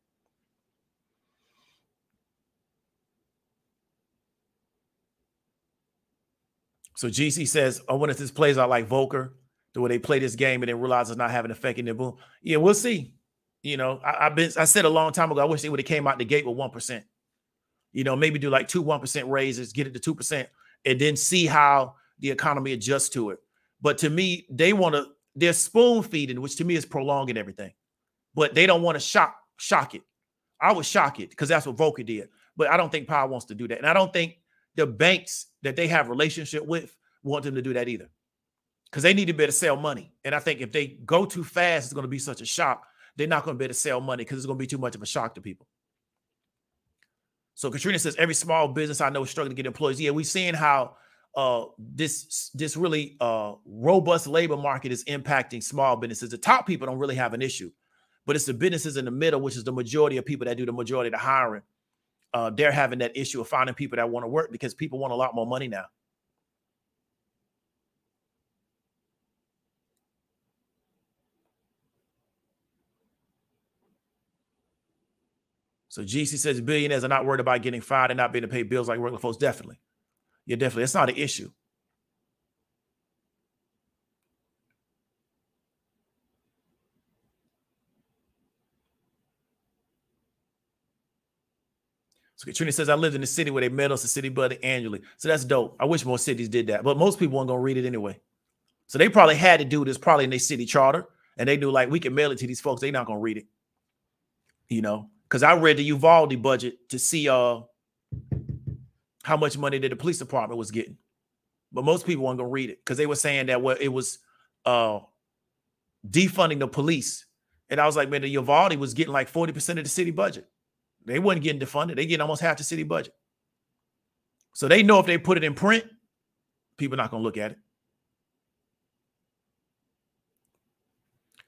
So GC says, I wonder if this plays out like Volcker, the way they play this game and then realize it's not having an effect in their boom. Yeah, we'll see. I said a long time ago, I wish they would have came out the gate with 1%. Maybe do like 1% raises, get it to 2%, and then see how the economy adjusts to it. But to me, they're spoon feeding, which to me is prolonging everything. But they don't want to shock it. I would shock it because that's what Volcker did. But I don't think Powell wants to do that. And I don't think the banks that they have relationship with want them to do that either. Because they need to be able to sell money. And I think if they go too fast, it's going to be such a shock. They're not going to be able to sell money because it's going to be too much of a shock to people. So Katrina says, every small business I know is struggling to get employees. Yeah, we're seeing how this really robust labor market is impacting small businesses. The top people don't really have an issue, but it's the businesses in the middle, which is the majority of people that do the majority of the hiring. They're having that issue of finding people that want to work because people want a lot more money now. So GC says billionaires are not worried about getting fired and not being able to pay bills like regular folks. Definitely. Yeah, definitely. It's not an issue. So Katrina says, I lived in a city where they mail us a city budget annually. So that's dope. I wish more cities did that, but most people weren't going to read it anyway. So they probably had to do this probably in their city charter. And they knew like, we can mail it to these folks. They're not going to read it, you know, because I read the Uvalde budget to see how much money that the police department was getting. But most people weren't going to read it because they were saying that it was defunding the police. And I was like, man, the Uvalde was getting like 40% of the city budget. They weren't getting defunded. They getting almost half the city budget. So they know if they put it in print, people are not going to look at it.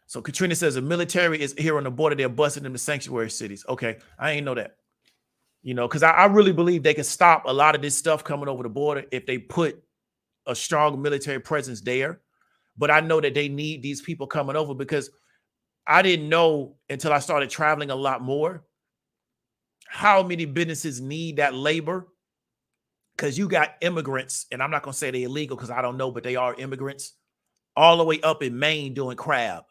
So Katrina says the military is here on the border. They're busting them to sanctuary cities. Okay, I ain't know that. You know, because I really believe they can stop a lot of this stuff coming over the border if they put a strong military presence there. But I know that they need these people coming over because I didn't know until I started traveling a lot more how many businesses need that labor, because you got immigrants, and I'm not going to say they're illegal because I don't know, but they are immigrants all the way up in Maine doing crab.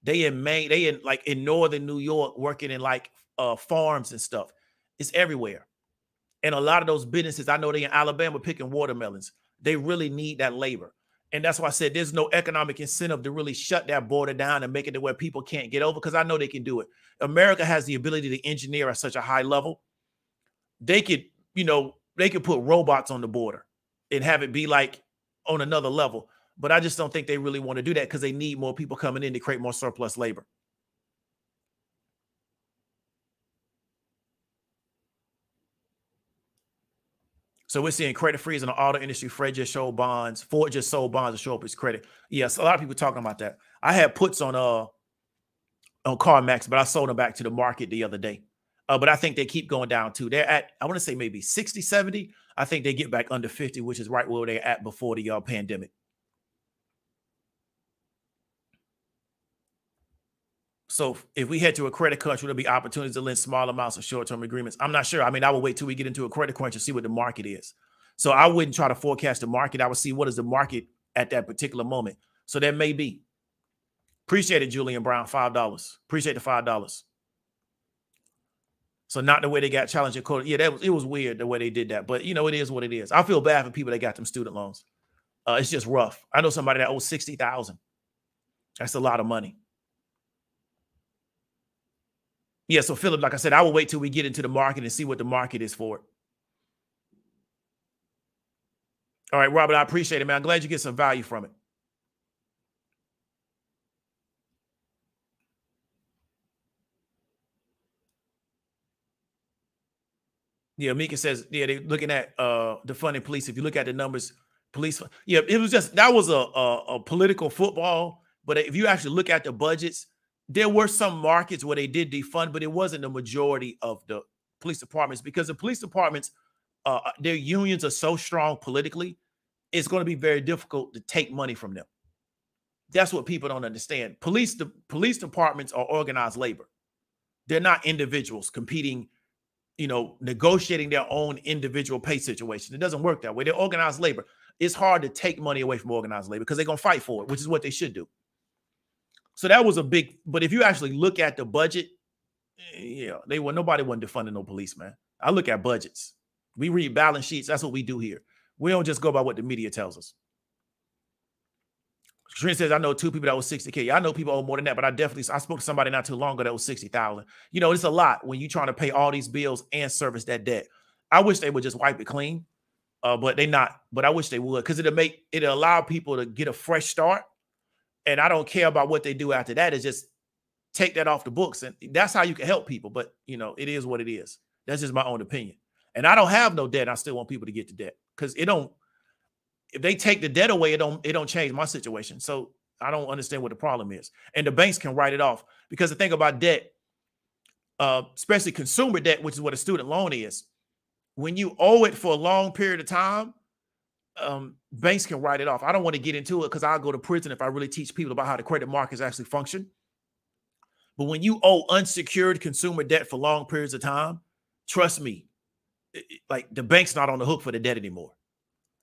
They in Maine, they in like in northern New York working in like farms and stuff. It's everywhere. And a lot of those businesses, I know they in Alabama picking watermelons. They really need that labor. And that's why I said there's no economic incentive to really shut that border down and make it to where people can't get over, because I know they can do it. America has the ability to engineer at such a high level. They could, you know, they could put robots on the border and have it be like on another level. But I just don't think they really want to do that because they need more people coming in to create more surplus labor. So we're seeing credit freeze in the auto industry. Ford just sold bonds to show up his credit. Yes, a lot of people talking about that. I had puts on CarMax, but I sold them back to the market the other day. But I think they keep going down too. They're at, I want to say maybe 60, 70. I think they get back under 50, which is right where they're at before the pandemic. So if we head to a credit crunch, there'll be opportunities to lend small amounts of short-term agreements. I'm not sure. I mean, I would wait till we get into a credit crunch and see what the market is. So I wouldn't try to forecast the market. I would see what is the market at that particular moment. So there may be. Appreciate it, Julian Brown, $5. Appreciate the $5. So not the way they got challenged in court. Yeah, it was weird the way they did that. But, you know, it is what it is. I feel bad for people that got them student loans. It's just rough. I know somebody that owes $60,000. That's a lot of money. Yeah, so Philip, like I said, I will wait till we get into the market and see what the market is for it. All right, Robert, I appreciate it, man. I'm glad you get some value from it. Yeah, Mika says, yeah, they're looking at defunding police. If you look at the numbers, police, yeah, it was just, that was a political football. But if you actually look at the budgets, there were some markets where they did defund, but it wasn't the majority of the police departments, because the police departments, their unions are so strong politically, it's going to be very difficult to take money from them. That's what people don't understand. Police departments are organized labor. They're not individuals competing, you know, negotiating their own individual pay situation. It doesn't work that way. They're organized labor. It's hard to take money away from organized labor because they're going to fight for it, which is what they should do. So that was a big, but if you actually look at the budget, yeah, nobody wasn't defunding no police, man. I look at budgets. We read balance sheets. That's what we do here. We don't just go by what the media tells us. Katrina says, I know 2 people that was $60K. Yeah, I know people owe more than that, but I spoke to somebody not too long ago that was $60,000. You know, it's a lot when you're trying to pay all these bills and service that debt. I wish they would just wipe it clean, but they not. But I wish they would, because it'll allow people to get a fresh start. And I don't care about what they do after that. It's just take that off the books. And that's how you can help people. But, you know, it is what it is. That's just my own opinion. And I don't have no debt. I still want people to get to debt, because if they take the debt away, it don't change my situation. So I don't understand what the problem is. And the banks can write it off, because the thing about debt, especially consumer debt, which is what a student loan is, when you owe it for a long period of time, banks can write it off. I don't want to get into it because I'll go to prison if I really teach people about how the credit markets actually function. But when you owe unsecured consumer debt for long periods of time, trust me, like the bank's not on the hook for the debt anymore.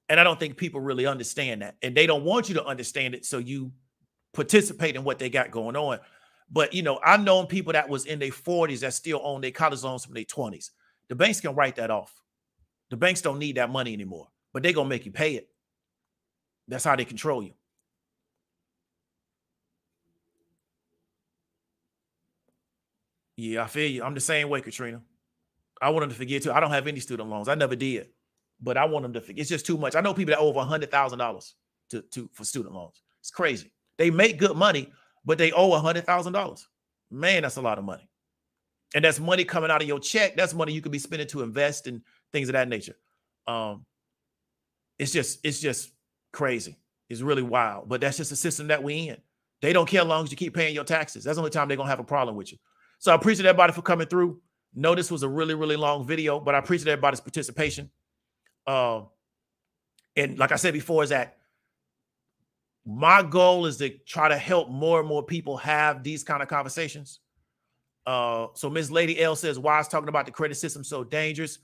And I don't think people really understand that. And they don't want you to understand it, so you participate in what they got going on. But, you know, I've known people that was in their 40s that still own their college loans from their 20s. the banks can write that off. The banks don't need that money anymore, but they're going to make you pay it. That's how they control you. Yeah, I feel you. I'm the same way, Katrina. I want them to forget too. I don't have any student loans. I never did, but I want them to forget. It's just too much. I know people that owe over $100,000 for student loans. It's crazy. They make good money, but they owe $100,000. Man, that's a lot of money. And that's money coming out of your check. That's money you could be spending to invest in things of that nature. It's just crazy. It's really wild, but that's just the system that we in. They don't care as long as you keep paying your taxes. That's the only time they're going to have a problem with you. So I appreciate everybody for coming through. No, this was a really, really long video, but I appreciate everybody's participation. And like I said before, is that my goal is to try to help more and more people have these kind of conversations. So Ms. Lady L says, why is talking about the credit system so dangerous?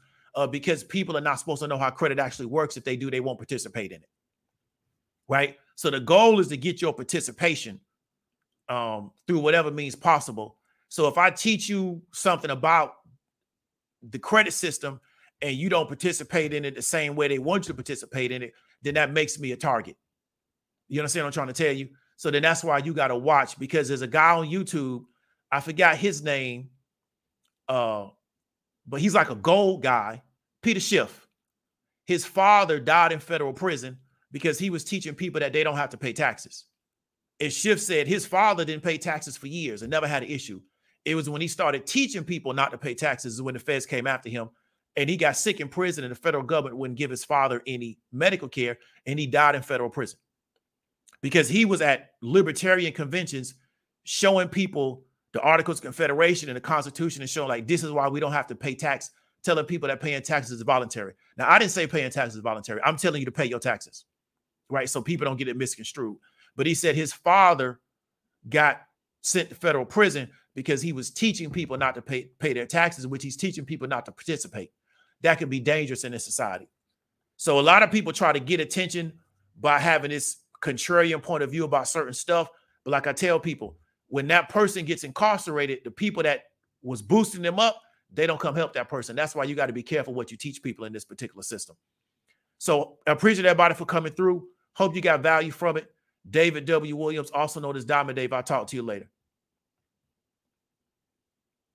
Because people are not supposed to know how credit actually works. If they do, they won't participate in it. Right? So the goal is to get your participation through whatever means possible. So if I teach you something about the credit system and you don't participate in it the same way they want you to participate in it, then that makes me a target. You understand what I'm trying to tell you? So then that's why you got to watch, because there's a guy on YouTube, I forgot his name, but he's like a gold guy, Peter Schiff. His father died in federal prison because he was teaching people that they don't have to pay taxes. And Schiff said his father didn't pay taxes for years and never had an issue. It was when he started teaching people not to pay taxes when the feds came after him, and he got sick in prison and the federal government wouldn't give his father any medical care, and he died in federal prison because he was at libertarian conventions showing people the Articles of Confederation and the Constitution and showing like, this is why we don't have to pay tax, telling people that paying taxes is voluntary. Now, I didn't say paying taxes is voluntary. I'm telling you to pay your taxes, right? So people don't get it misconstrued. But he said his father got sent to federal prison because he was teaching people not to pay their taxes, which he's teaching people not to participate. That could be dangerous in this society. So a lot of people try to get attention by having this contrarian point of view about certain stuff. But like I tell people, when that person gets incarcerated, the people that was boosting them up, they don't come help that person. That's why you got to be careful what you teach people in this particular system. So I appreciate everybody for coming through. Hope you got value from it. David W. Williams, also known as Diamond Dave. I'll talk to you later.